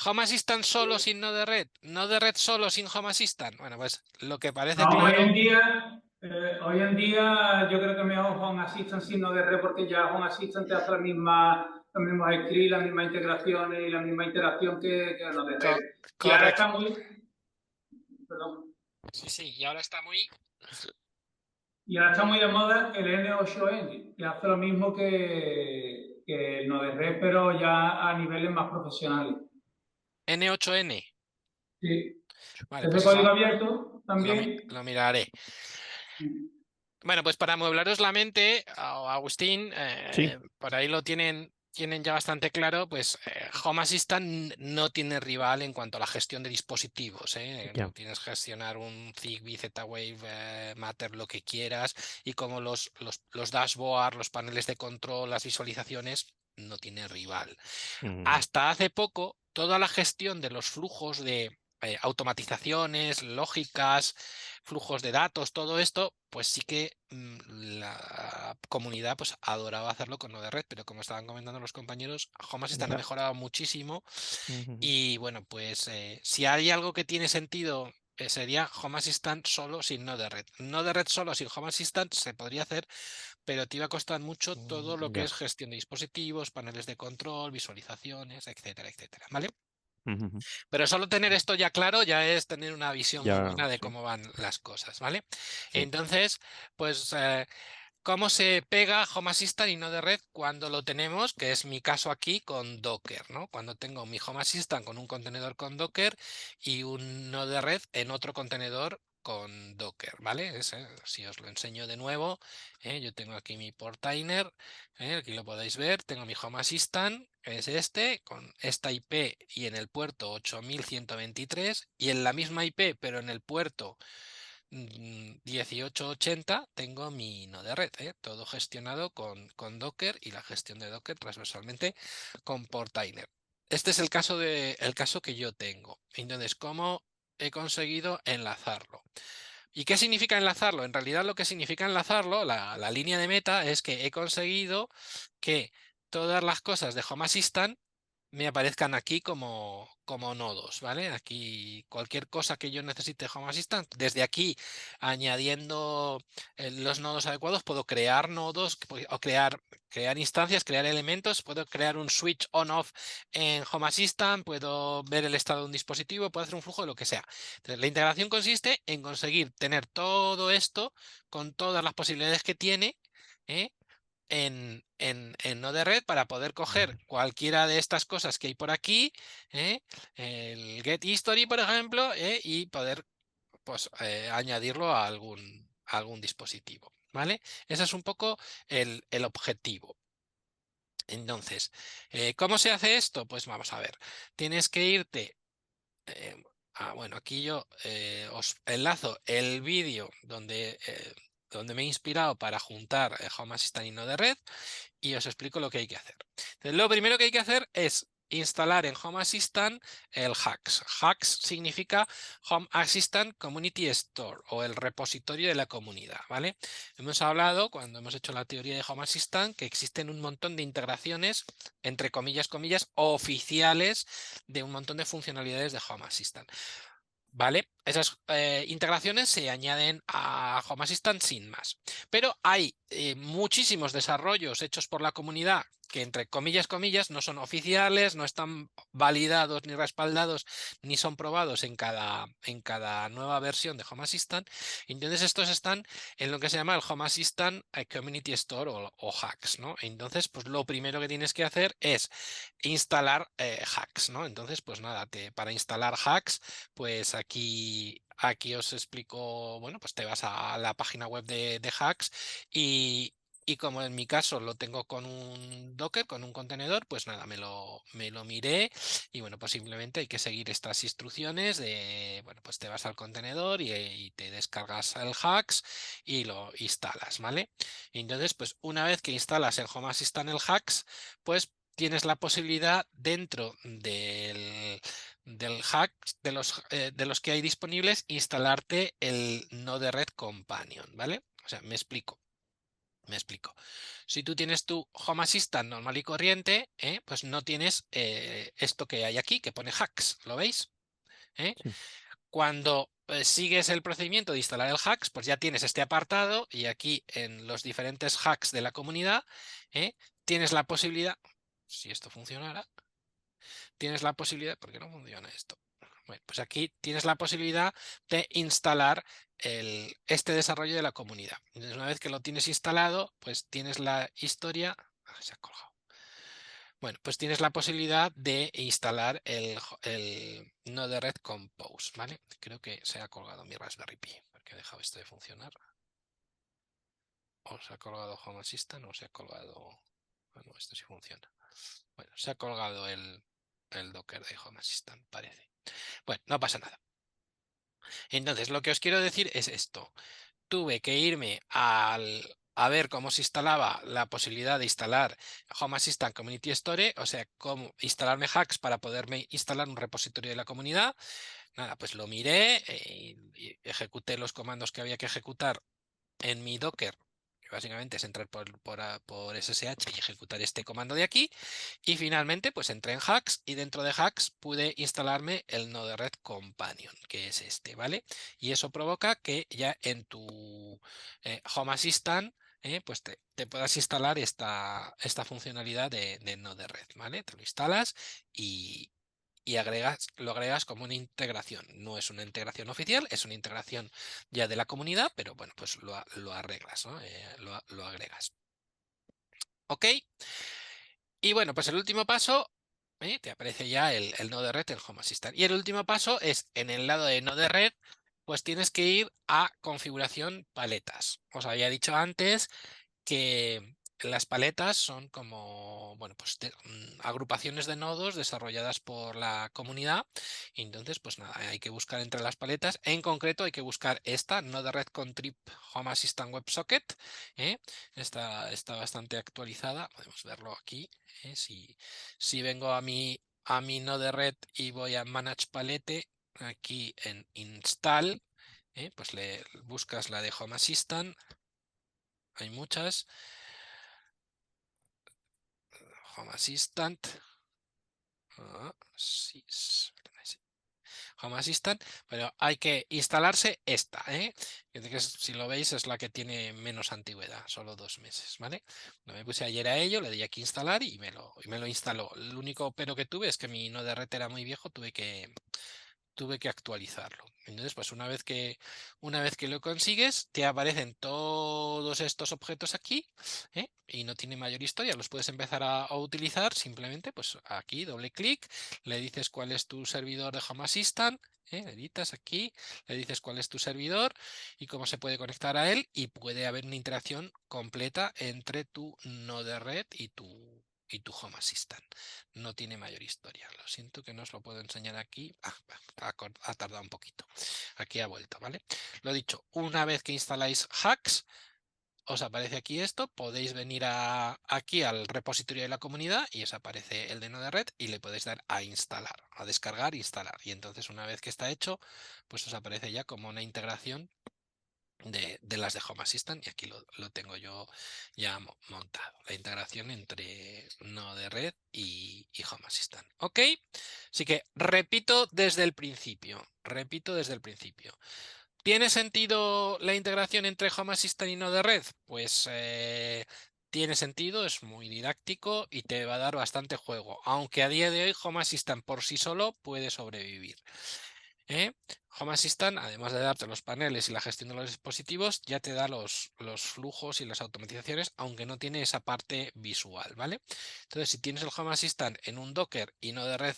¿Home Assistant solo sin Node-RED? ¿Node-RED solo sin Home Assistant? Bueno, pues lo que parece No, claro. hoy en día yo creo que mejor Home Assistant sin Node-RED porque ya Home Assistant te hace los mismos scripts, las mismas integraciones y la misma interacción que Node-RED. Y ahora Correcto. está muy... Perdón. Sí, y ahora está muy... Y ahora está muy de moda el N8N, que hace lo mismo que el Node-RED, pero ya a niveles más profesionales. N8N. Sí. Vale, Es de pues eso código abierto también. lo miraré. Bueno, pues para amueblaros la mente, Agustín, Sí, por ahí lo tienen ya bastante claro, pues Home Assistant no tiene rival en cuanto a la gestión de dispositivos. ya. Tú tienes que gestionar un Zigbee, Z-Wave, Matter, lo que quieras, y como los dashboards, los paneles de control, las visualizaciones, no tiene rival. Hasta hace poco, toda la gestión de los flujos de automatizaciones, lógicas, flujos de datos, todo esto, pues sí que la comunidad pues adoraba hacerlo con Node-RED, pero como estaban comentando los compañeros, Home Assistant ha Ya. mejorado muchísimo y bueno, pues si hay algo que tiene sentido sería Home Assistant solo sin Node-RED. Node-RED solo sin Home Assistant se podría hacer, pero te iba a costar mucho todo lo que Ya. es gestión de dispositivos, paneles de control, visualizaciones, etcétera, etcétera, ¿vale? Ujú. Pero solo tener esto ya claro ya es tener una visión muy Ya, buena de sí, cómo van las cosas, ¿vale? sí. Entonces, pues, ¿cómo se pega Home Assistant y Node-RED cuando lo tenemos? Que es mi caso aquí con Docker, ¿no? Cuando tengo mi Home Assistant con un contenedor con Docker y un Node-RED en otro contenedor con Docker, ¿vale? Si os lo enseño de nuevo, yo tengo aquí mi portainer, aquí lo podéis ver, tengo mi Home Assistant, que es este, con esta IP y en el puerto 8123 y en la misma IP, pero en el puerto 1880 tengo mi Node-RED, todo gestionado con Docker y la gestión de Docker transversalmente con Portainer. Este es el caso que yo tengo. Entonces, ¿cómo he conseguido enlazarlo? ¿Y qué significa enlazarlo? En realidad lo que significa enlazarlo, la línea de meta, es que he conseguido que todas las cosas de Home Assistant me aparezcan aquí como nodos, ¿vale? Aquí cualquier cosa que yo necesite Home Assistant, desde aquí añadiendo los nodos adecuados, puedo crear nodos o crear instancias, crear elementos, puedo crear un switch on-off en Home Assistant, puedo ver el estado de un dispositivo, puedo hacer un flujo de lo que sea. Entonces, la integración consiste en conseguir tener todo esto con todas las posibilidades que tiene, ¿eh? en Node-RED para poder coger cualquiera de estas cosas que hay por aquí, el get history, por ejemplo, y poder pues añadirlo a algún dispositivo, ¿vale? Ese es un poco el objetivo. Entonces, ¿cómo se hace esto? Pues vamos a ver. Tienes que irte. Bueno, aquí yo os enlazo el vídeo donde me he inspirado para juntar Home Assistant y Node-RED y os explico lo que hay que hacer. Entonces, lo primero que hay que hacer es instalar en Home Assistant el HACS. HACS significa Home Assistant Community Store o el repositorio de la comunidad, ¿vale? Hemos hablado, cuando hemos hecho la teoría de Home Assistant, que existen un montón de integraciones, entre comillas, oficiales de un montón de funcionalidades de Home Assistant. ¿Vale? Esas integraciones se añaden a Home Assistant sin más. Pero hay muchísimos desarrollos hechos por la comunidad que, entre comillas, no son oficiales, no están validados ni respaldados, ni son probados en cada nueva versión de Home Assistant. Entonces estos están en lo que se llama el Home Assistant Community Store o HACS, ¿no? Entonces, pues lo primero que tienes que hacer es instalar HACS, ¿no? Entonces, pues nada, para instalar HACS, pues aquí os explico, bueno, pues te vas a la página web de HACS y como en mi caso lo tengo con un Docker, con un contenedor, pues nada, me lo miré y bueno, pues simplemente hay que seguir estas instrucciones de, bueno, pues te vas al contenedor y te descargas el HACS y lo instalas, ¿vale? Entonces, pues una vez que instalas en Home Assistant el HACS, pues tienes la posibilidad dentro del hack de los que hay disponibles, instalarte el Node-RED Companion, ¿vale? O sea, me explico. Si tú tienes tu Home Assistant normal y corriente, pues no tienes esto que hay aquí, que pone HACS, ¿lo veis? Sí. Cuando sigues el procedimiento de instalar el HACS, pues ya tienes este apartado y aquí en los diferentes HACS de la comunidad tienes la posibilidad, si esto funcionara, tienes la posibilidad, ¿por qué no funciona esto? Bueno, pues aquí tienes la posibilidad de instalar este desarrollo de la comunidad. Entonces, una vez que lo tienes instalado, pues tienes la historia. Se ha colgado. Bueno, pues tienes la posibilidad de instalar el Node-RED Compose, ¿vale? Creo que se ha colgado mi Raspberry Pi, porque he dejado esto de funcionar. O se ha colgado Home Assistant o se ha colgado. Bueno, esto sí funciona. Bueno, se ha colgado el Docker de Home Assistant, parece. Bueno, no pasa nada. Entonces, lo que os quiero decir es esto. Tuve que irme a ver cómo se instalaba la posibilidad de instalar Home Assistant Community Store, o sea, cómo instalarme HACS para poderme instalar un repositorio de la comunidad. Nada, pues lo miré y ejecuté los comandos que había que ejecutar en mi Docker, que básicamente es entrar por SSH y ejecutar este comando de aquí. Y finalmente, pues entré en HACS y dentro de HACS pude instalarme el Node-RED Companion, que es este, ¿vale? Y eso provoca que ya en tu Home Assistant pues te puedas instalar esta funcionalidad de Node-RED, ¿vale? Te lo instalas y lo agregas como una integración. No es una integración oficial, es una integración ya de la comunidad, pero bueno, pues lo arreglas, ¿no? Lo agregas. ¿Ok? Y bueno, pues el último paso, te aparece ya el Node-RED en Home Assistant. Y el último paso es, en el lado de Node-RED, pues tienes que ir a configuración paletas. Os había dicho antes que las paletas son como, bueno, pues agrupaciones de nodos desarrolladas por la comunidad. Entonces, pues nada, hay que buscar entre las paletas. En concreto, hay que buscar esta, Node-RED Contrib Home Assistant WebSocket. Está bastante actualizada. Podemos verlo aquí. Si vengo a mi Node-RED y voy a Manage Palette, aquí en Install, pues le buscas la de Home Assistant. Hay muchas. Home Assistant. Sí, Home Assistant, pero hay que instalarse esta, si lo veis es la que tiene menos antigüedad, solo 2 meses, ¿vale? Me puse ayer a ello, le di aquí instalar y me lo instaló. El único pero que tuve es que mi Node-RED era muy viejo, tuve que tuve que actualizarlo. Entonces, pues una vez que lo consigues, te aparecen todos estos objetos aquí, ¿eh? Y no tiene mayor historia, los puedes empezar a utilizar simplemente, pues aquí, doble clic, le dices cuál es tu servidor de Home Assistant, editas aquí, le dices cuál es tu servidor y cómo se puede conectar a él, y puede haber una interacción completa entre tu Node-RED y tu Home Assistant. No tiene mayor historia. Lo siento que no os lo puedo enseñar aquí. Ha tardado un poquito. Aquí ha vuelto, ¿vale? Lo dicho, una vez que instaláis Hacks, os aparece aquí esto, podéis venir aquí al repositorio de la comunidad y os aparece el de Node-RED y le podéis dar a instalar, a descargar e instalar. Y entonces una vez que está hecho, pues os aparece ya como una integración de las de Home Assistant, y aquí lo tengo yo ya montado, la integración entre Node-RED y Home Assistant. Ok, así que repito desde el principio, ¿tiene sentido la integración entre Home Assistant y Node-RED? Pues tiene sentido, es muy didáctico y te va a dar bastante juego, aunque a día de hoy Home Assistant por sí solo puede sobrevivir. Home Assistant, además de darte los paneles y la gestión de los dispositivos, ya te da los flujos y las automatizaciones, aunque no tiene esa parte visual, ¿vale? Entonces, si tienes el Home Assistant en un Docker y Node-RED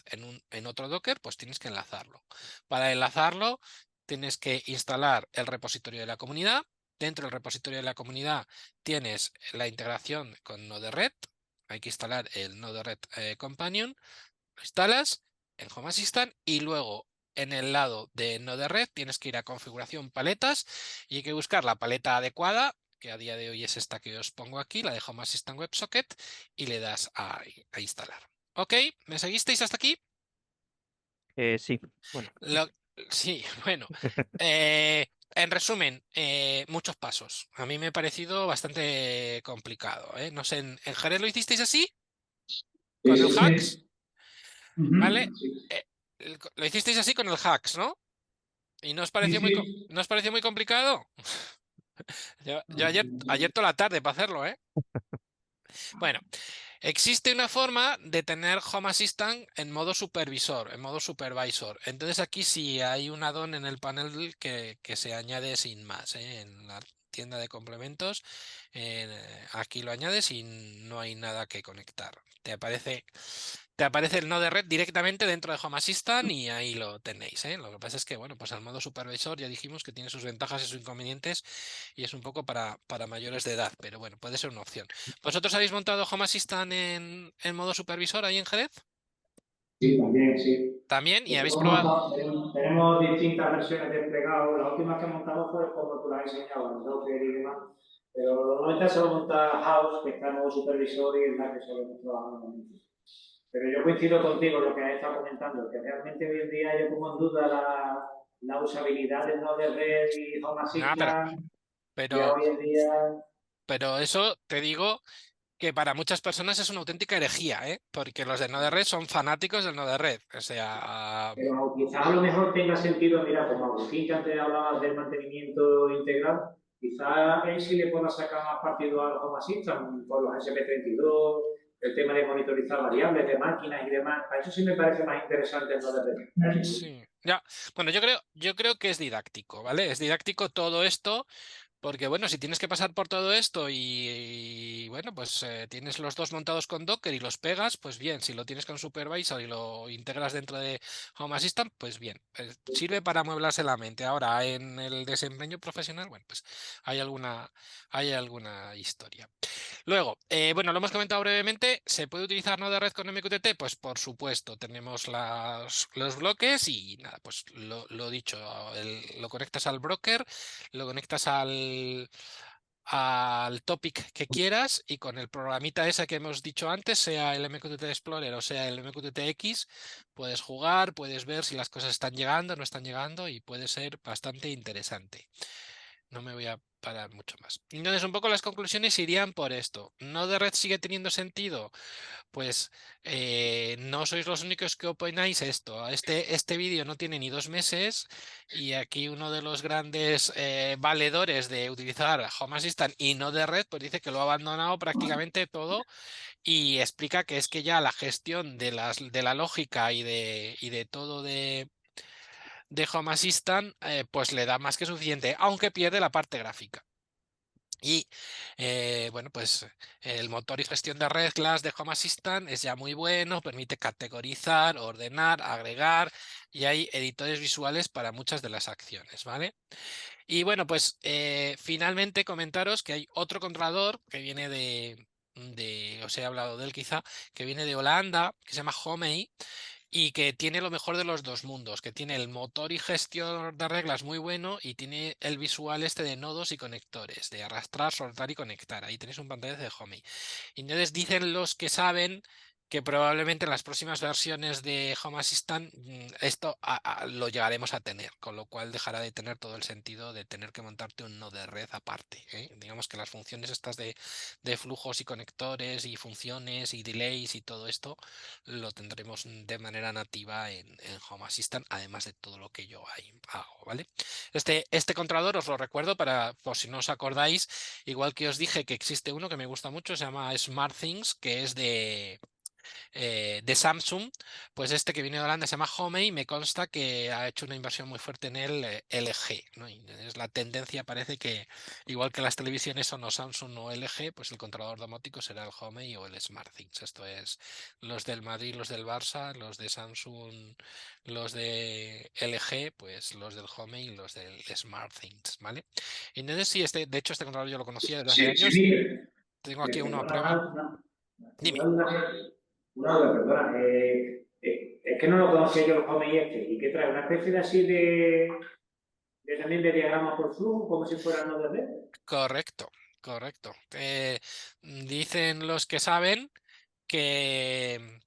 en otro Docker, pues tienes que enlazarlo. Para enlazarlo, tienes que instalar el repositorio de la comunidad. Dentro del repositorio de la comunidad tienes la integración con Node-RED. Hay que instalar el Node-RED Companion. Lo instalas en Home Assistant y luego en el lado de Node-RED tienes que ir a configuración paletas y hay que buscar la paleta adecuada, que a día de hoy es esta que os pongo aquí, la de Home Assistant WebSocket, y le das a instalar. ¿Ok? ¿Me seguisteis hasta aquí? Sí, bueno. Sí, bueno. En resumen, muchos pasos. A mí me ha parecido bastante complicado, ¿eh? No sé, ¿en Jerez lo hicisteis así? ¿Con el Hacks? ¿Vale? Lo hicisteis así con el Hacks, ¿no? ¿Y no os pareció ¿no os pareció muy complicado? Yo ayer toda la tarde para hacerlo, ¿eh? Bueno, existe una forma de tener Home Assistant en modo supervisor, en modo supervisor. Entonces aquí sí hay un add-on en el panel que se añade sin más, ¿eh? En la tienda de complementos, aquí lo añades y no hay nada que conectar. Te aparece el Node-RED directamente dentro de Home Assistant y ahí lo tenéis, ¿eh? Lo que pasa es que, bueno, pues el modo supervisor ya dijimos que tiene sus ventajas y sus inconvenientes y es un poco para mayores de edad, pero bueno, puede ser una opción. ¿Vosotros habéis montado Home Assistant en modo supervisor ahí en Jerez? Sí, también, sí. ¿También? ¿Y habéis probado? Tenemos distintas versiones de desplegado. La última que montamos fue como tú la has enseñado, en Docker y demás. Pero normalmente solo monta House, que está en modo supervisor y es la que solemos trabajar normalmente. Pero yo coincido contigo en lo que has estado comentando, que realmente hoy en día yo pongo en duda la usabilidad de Node-RED y Home No, Assistant. Ya pero hoy en día. eso te digo que para muchas personas es una auténtica herejía, ¿eh? Porque los de Node-RED son fanáticos del Node-RED. O sea, Pero quizás a lo mejor tenga sentido, mira, como Agustín, que antes hablabas del mantenimiento integral, quizás él sí le pueda sacar más partido a los Home Assistant por los SP32, el tema de monitorizar variables de máquinas y demás. A eso sí me parece más interesante no de sí. Ya. Bueno, yo creo que es didáctico, ¿vale? Es didáctico todo esto. Porque bueno, si tienes que pasar por todo esto y, bueno, pues tienes los dos montados con Docker y los pegas, pues bien. Si lo tienes con Supervisor y lo integras dentro de Home Assistant, pues bien. Sirve para amueblarse la mente. Ahora, en el desempeño profesional, bueno, pues hay alguna historia. Luego, bueno, lo hemos comentado brevemente. ¿Se puede utilizar Node-RED con MQTT? Pues por supuesto, tenemos los bloques y nada, pues lo dicho, lo conectas al broker, lo conectas al topic que quieras y con el programita ese que hemos dicho antes, sea el MQTT Explorer o sea el MQTT-X, puedes jugar, puedes ver si las cosas están llegando, no están llegando y puede ser bastante interesante. No me voy a parar mucho más. Entonces, un poco las conclusiones irían por esto. ¿Node-RED sigue teniendo sentido? Pues no sois los únicos que opináis esto. Este vídeo no tiene ni 2 meses y aquí uno de los grandes valedores de utilizar Home Assistant y Node-RED pues dice que lo ha abandonado prácticamente todo y explica que es que ya la gestión de la lógica y de todo de Home Assistant, pues le da más que suficiente, aunque pierde la parte gráfica. Y bueno, pues el motor y gestión de reglas de Home Assistant es ya muy bueno, permite categorizar, ordenar, agregar y hay editores visuales para muchas de las acciones, ¿vale? Y bueno, pues finalmente comentaros que hay otro controlador que viene os he hablado de él quizá, que viene de Holanda, que se llama Homey, y que tiene lo mejor de los dos mundos, que tiene el motor y gestión de reglas muy bueno y tiene el visual este de nodos y conectores, de arrastrar, soltar y conectar. Ahí tenéis un pantalla de Homey. Y entonces dicen los que saben que probablemente en las próximas versiones de Home Assistant esto lo llegaremos a tener, con lo cual dejará de tener todo el sentido de tener que montarte un nodo de red aparte, ¿eh? Digamos que las funciones estas de flujos y conectores y funciones y delays y todo esto lo tendremos de manera nativa en Home Assistant, además de todo lo que yo ahí hago, ¿vale? Este controlador os lo recuerdo por si no os acordáis, igual que os dije que existe uno que me gusta mucho, se llama SmartThings, que es de Samsung, pues este que viene de Holanda se llama Homey y me consta que ha hecho una inversión muy fuerte en el LG, ¿no? Y es la tendencia, parece que igual que las televisiones son o Samsung o LG, pues el controlador domótico será el Homey o el SmartThings. Esto es los del Madrid, los del Barça, los de Samsung, los de LG, pues los del Homey y los del SmartThings, ¿vale? Entonces sí, de hecho este controlador yo lo conocía desde hace Sí, sí, años. Miguel. Tengo aquí uno a Perdona, prueba. una Dime. duda, una duda, perdona. Es que no lo conocía yo el Home ¿Y qué trae? ¿Una especie de así también de diagrama por flujo, como si fuera no de red? Correcto, correcto. Dicen los que saben que,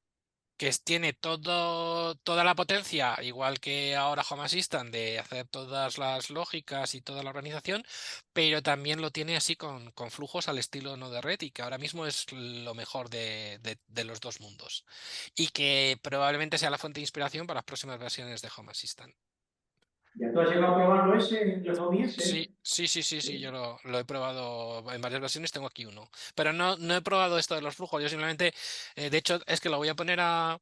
tiene toda la potencia, igual que ahora Home Assistant, de hacer todas las lógicas y toda la organización, pero también lo tiene así con flujos al estilo Node-RED y que ahora mismo es lo mejor de los dos mundos. Y que probablemente sea la fuente de inspiración para las próximas versiones de Home Assistant. ¿Ya tú has llegado a probarlo ese, el Home Sí, sí, yo lo he probado en varias versiones, tengo aquí uno. Pero no he probado esto de los flujos, yo simplemente, de hecho, es que lo voy a poner a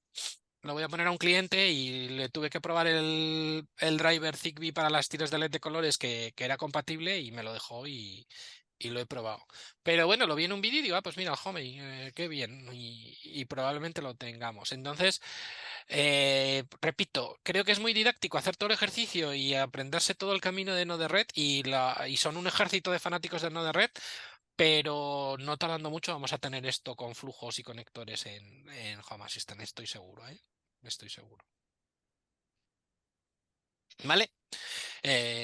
un cliente y le tuve que probar el driver Zigbee para las tiras de LED de colores que era compatible y me lo dejó y lo he probado. Pero bueno, lo vi en un vídeo y digo, pues mira, el Homey, qué bien, y probablemente lo tengamos. Entonces, repito, creo que es muy didáctico hacer todo el ejercicio y aprenderse todo el camino de Node-RED y son un ejército de fanáticos de Node-RED, pero no tardando mucho vamos a tener esto con flujos y conectores en Home Assistant, estoy seguro, ¿eh? Estoy seguro. ¿Vale?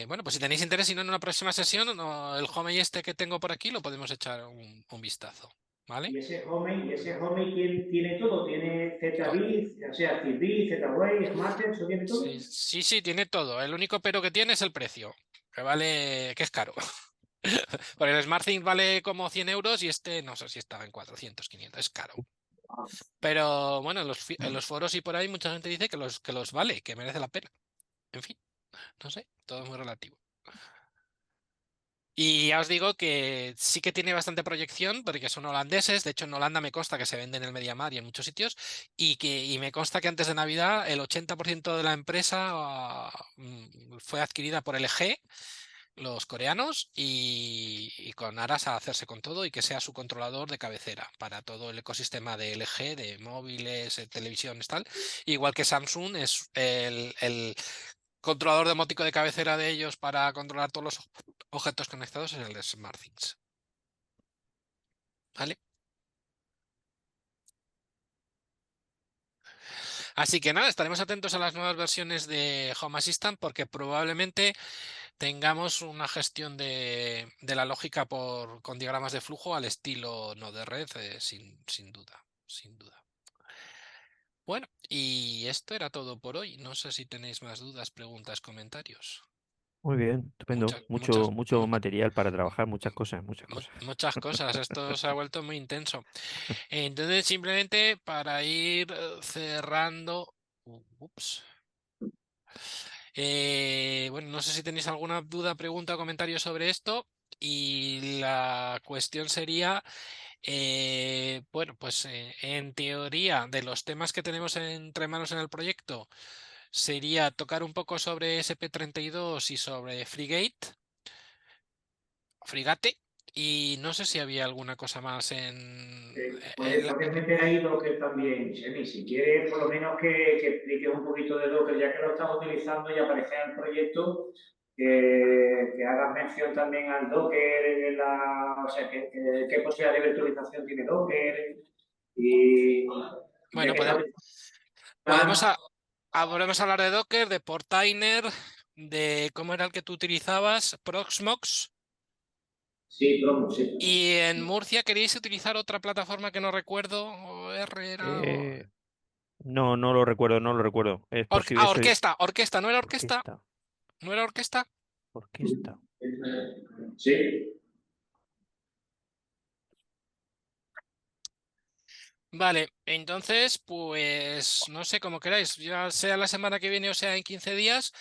Bueno, pues si tenéis interés, si no, en una próxima sesión, el Homey este que tengo por aquí lo podemos echar un vistazo. ¿Vale? Y ese Home tiene todo, tiene ZBIF, o sea, ZBIF, Z-Wave, Smartens, ¿eso tiene todo? Sí, tiene todo. El único pero que tiene es el precio, que es caro. Porque el SmartThings vale como 100 euros y este no sé si estaba en 400, 500, es caro. Pero bueno, en los foros y por ahí mucha gente dice que los vale, que merece la pena. En fin, no sé, todo es muy relativo. Y ya os digo que sí que tiene bastante proyección porque son holandeses. De hecho, en Holanda me consta que se vende en el MediaMarkt y en muchos sitios. Y me consta que antes de Navidad el 80% de la empresa fue adquirida por LG, los coreanos, y con aras a hacerse con todo y que sea su controlador de cabecera para todo el ecosistema de LG, de móviles, televisiones, tal. Igual que Samsung es el controlador domótico de cabecera de ellos para controlar todos los objetos conectados en el SmartThings. ¿Vale? Así que nada, estaremos atentos a las nuevas versiones de Home Assistant porque probablemente tengamos una gestión de la lógica con diagramas de flujo al estilo Node-RED, sin duda, sin duda. Bueno, y esto era todo por hoy. No sé si tenéis más dudas, preguntas, comentarios. Muy bien, estupendo. Muchas, Mucho, muchas, mucho material para trabajar, muchas cosas, muchas cosas. muchas cosas. Esto se ha vuelto muy intenso. Entonces, simplemente para ir cerrando. Ups. Bueno, no sé si tenéis alguna duda, pregunta o comentario sobre esto. Y la cuestión sería, bueno, pues en teoría, de los temas que tenemos entre manos en el proyecto, sería tocar un poco sobre SP32 y sobre Frigate, y no sé si había alguna cosa más Puedes meter ahí Docker también, Chemi. Si quieres, por lo menos que expliques un poquito de Docker, ya que lo estás utilizando y aparece en el proyecto, que hagas mención también al Docker, o sea, qué posibilidad de virtualización tiene Docker. Y Bueno, podemos hablar de Docker, de Portainer, de cómo era el que tú utilizabas, Proxmox. Sí, Promo, sí. Y en Murcia queríais utilizar otra plataforma que no recuerdo, o R era... No, no lo recuerdo, no lo recuerdo. Es posible eso. Orquesta, ¿no era orquesta? Orquesta, ¿No era orquesta? orquesta. Sí. Vale, entonces, pues no sé, como queráis, ya sea la semana que viene o sea en 15 días,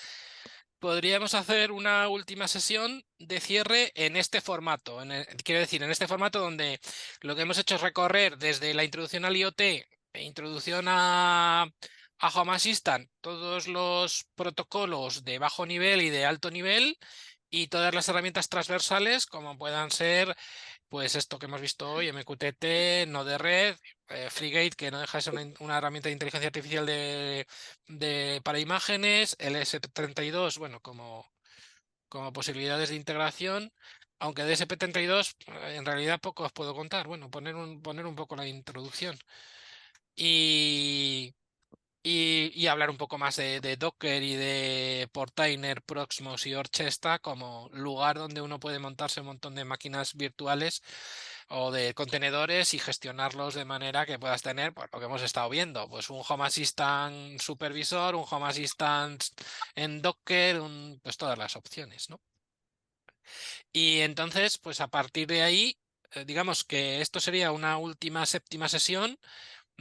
podríamos hacer una última sesión de cierre en este formato. Quiero decir, en este formato donde lo que hemos hecho es recorrer desde la introducción al IoT, introducción a Home Assistant, todos los protocolos de bajo nivel y de alto nivel, y todas las herramientas transversales, como puedan ser pues esto que hemos visto hoy, MQTT, Node-RED, Frigate, que no deja de ser una herramienta de inteligencia artificial para imágenes, el SP32, bueno, como posibilidades de integración, aunque de SP32 en realidad poco os puedo contar. Bueno, poner un poco la introducción. Y hablar un poco más de Docker y de Portainer, Proxmox y Orchestra como lugar donde uno puede montarse un montón de máquinas virtuales o de contenedores y gestionarlos de manera que puedas tener, pues, lo que hemos estado viendo, pues un Home Assistant supervisor, un Home Assistant en Docker, pues todas las opciones, ¿no? Y entonces, pues a partir de ahí, digamos que esto sería una última séptima sesión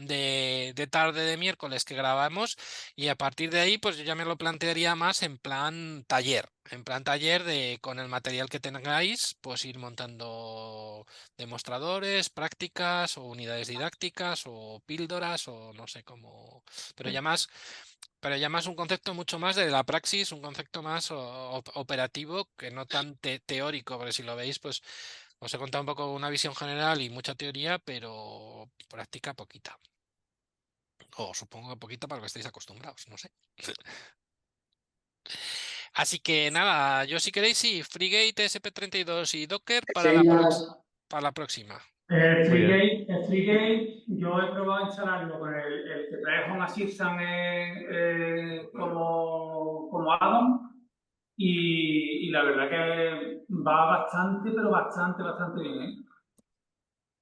de tarde de miércoles que grabamos, y a partir de ahí pues yo ya me lo plantearía más en plan taller, con el material que tengáis, pues ir montando demostradores, prácticas o unidades didácticas o píldoras o no sé cómo, pero ya más un concepto mucho más de la praxis, un concepto más operativo que no tan teórico, porque si lo veis pues os he contado un poco una visión general y mucha teoría, pero práctica poquita. O supongo que poquita para lo que estéis acostumbrados, no sé. Así que nada, yo si queréis, sí, Frigate, SP32 y Docker para la próxima. Muy bien. El FreeGate, yo he probado a instalarlo con el que trae Home Assistant como add-on, y la verdad que va bastante, pero bastante bien, ¿eh?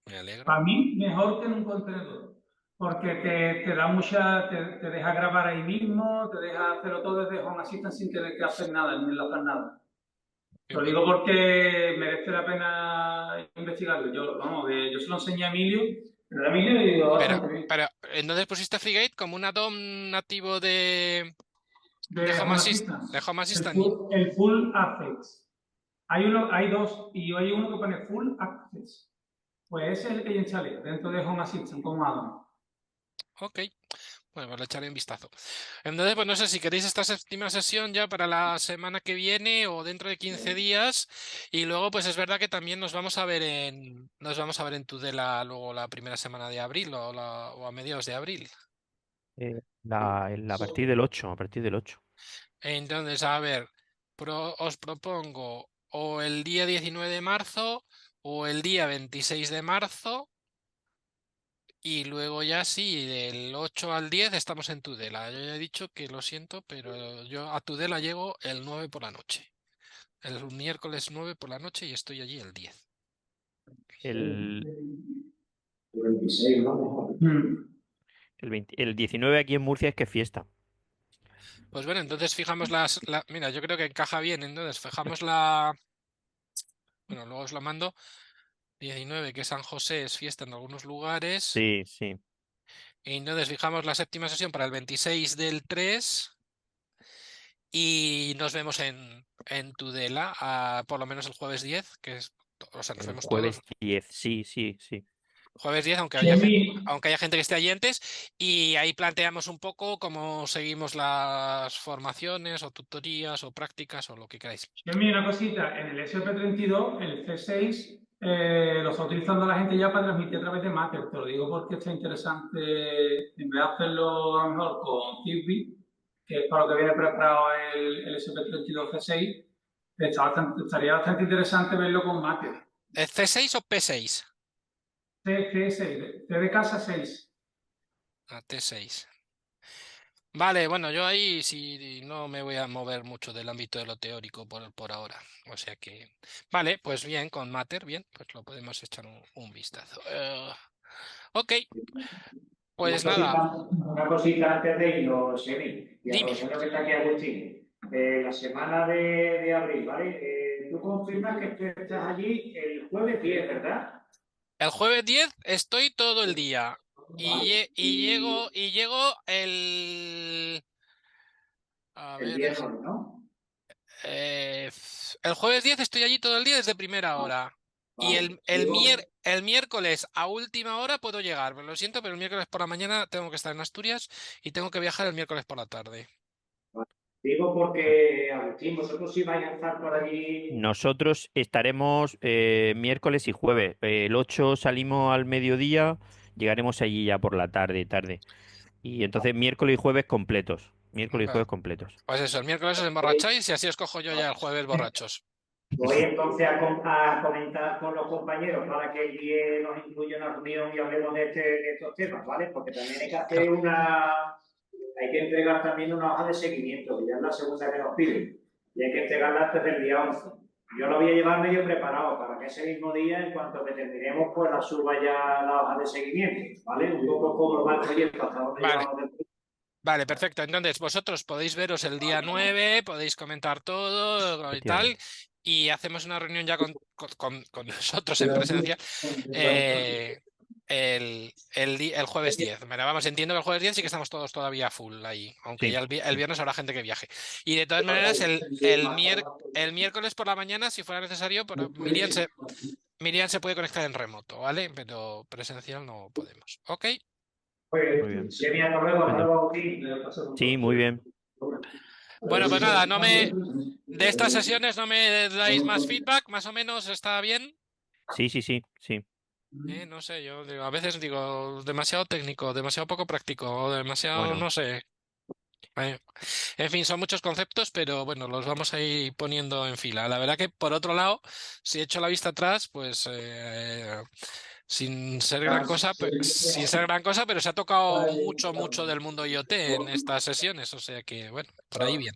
Me alegro. Para mí, mejor que en un contenedor, porque te da te deja grabar ahí mismo, te deja hacerlo todo desde Home Assistant sin tener que hacer nada, ni enlazar nada. Lo digo porque merece la pena investigarlo. Yo se lo enseñé a Emilio, pero a Emilio le digo bastante bien. Pero entonces pusiste Frigate como un add-on nativo de Home Assistant. Home Assistant. El full access. Hay dos, y hay uno que pone full access. Pues ese es el que yo instalé dentro de Home Assistant como add-on. Ok, bueno, pues le echaré un vistazo. Entonces, pues no sé si queréis esta séptima sesión ya para la semana que viene o dentro de 15 días. Y luego, pues es verdad que también nos vamos a ver en Tudela luego la primera semana de abril o a mediados de abril. A partir del 8, a partir del 8. Entonces, a ver, os propongo o el día 19 de marzo o el día 26 de marzo. Y luego ya sí, del 8 al 10 estamos en Tudela. Yo ya he dicho que lo siento, pero yo a Tudela llego el 9 por la noche. El miércoles 9 por la noche y estoy allí el 10. El, 26, ¿no? el 19 aquí en Murcia es que es fiesta. Pues bueno, entonces fijamos mira, yo creo que encaja bien. Entonces fijamos bueno, luego os lo mando. 19, que San José es fiesta en algunos lugares. Sí, sí. Y entonces fijamos la séptima sesión para el 26 del 3. Y nos vemos en Tudela, por lo menos el jueves 10, que es, o sea, nos El vemos todos. jueves 10, sí, sí, sí. Jueves 10, aunque Chemi, haya gente que esté allí antes, y ahí planteamos un poco cómo seguimos las formaciones o tutorías o prácticas o lo que queráis. Chemi, una cosita, en el SP32, el C6 lo está utilizando la gente ya para transmitir a través de Matter. Te lo digo porque está interesante, en vez de hacerlo a lo mejor con Zigbee, que es para lo que viene preparado el SP32 C6, estaría bastante interesante verlo con Matter. ¿Es C6 o P6? C6, C de casa 6. Ah, T6. Vale, bueno, yo ahí sí no me voy a mover mucho del ámbito de lo teórico por ahora. O sea que, vale, pues bien, con Matter, bien, pues lo podemos echar un vistazo. Ok, pues nada, Una cosita antes de irnos, Semi, y dime. aprovechando que está aquí Agustín. La semana de abril, ¿vale? Tú confirmas que tú estás allí el jueves 10, ¿verdad? El jueves 10 estoy todo el día. Vale. Y llego el... A El ver, viernes, ¿no? el jueves 10 estoy allí todo el día desde primera hora. Y Vale. Digo, el miércoles a última hora puedo llegar. Pero lo siento, pero el miércoles por la mañana tengo que estar en Asturias y tengo que viajar el miércoles por la tarde. digo porque, Agustín, vosotros sí vais a estar por allí. Nosotros estaremos miércoles y jueves. El 8 salimos al mediodía, llegaremos allí ya por la tarde. Y entonces miércoles y jueves completos. Miércoles y Va, jueves completos. pues eso, el miércoles os emborracháis y así os cojo yo ya el jueves borrachos. Voy entonces a comentar con los compañeros para que el día nos incluya una reunión y hablemos de estos temas, ¿vale? Porque también hay que hacer hay que entregar también una hoja de seguimiento, que ya es la segunda que nos piden, y hay que entregarla antes del día 11. Yo lo voy a llevar medio preparado para que ese mismo día, en cuanto que terminemos, pues la suba ya la hoja de seguimiento, ¿vale? Un poco como va el proyecto, hasta dónde Vale. llevamos del proyecto. Vale, perfecto. Entonces, vosotros podéis veros el día 9, podéis comentar todo y tal, Efectivamente. y hacemos una reunión ya con nosotros en presencia el jueves 10. Vale, vamos, entiendo que el jueves 10 sí que estamos todos todavía full ahí, aunque Sí. ya el viernes habrá gente que viaje. Y de todas maneras, el miércoles por la mañana, si fuera necesario, Miriam se puede conectar en remoto, ¿vale? Pero presencial no podemos. ¿Ok? Muy bien. Semi, hasta luego, Estupendo. Agustín. Sí, muy bien. Bueno, pues nada, de estas sesiones no me dais más feedback, más o menos está bien. Sí. No sé, yo digo, a veces digo demasiado técnico, demasiado poco práctico, o demasiado, Bueno, no sé. Eh, En fin, son muchos conceptos, pero bueno, los vamos a ir poniendo en fila. La verdad que por otro lado, si echo la vista atrás, pues sin ser gran cosa, pero se ha tocado mucho del mundo IoT en estas sesiones, o sea que bueno, por ahí bien.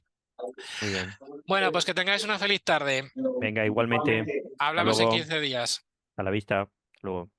muy bien. Bueno, pues que tengáis una feliz tarde. Venga, igualmente. Hasta Hablamos en luego. 15 días. A la vista. Hasta luego.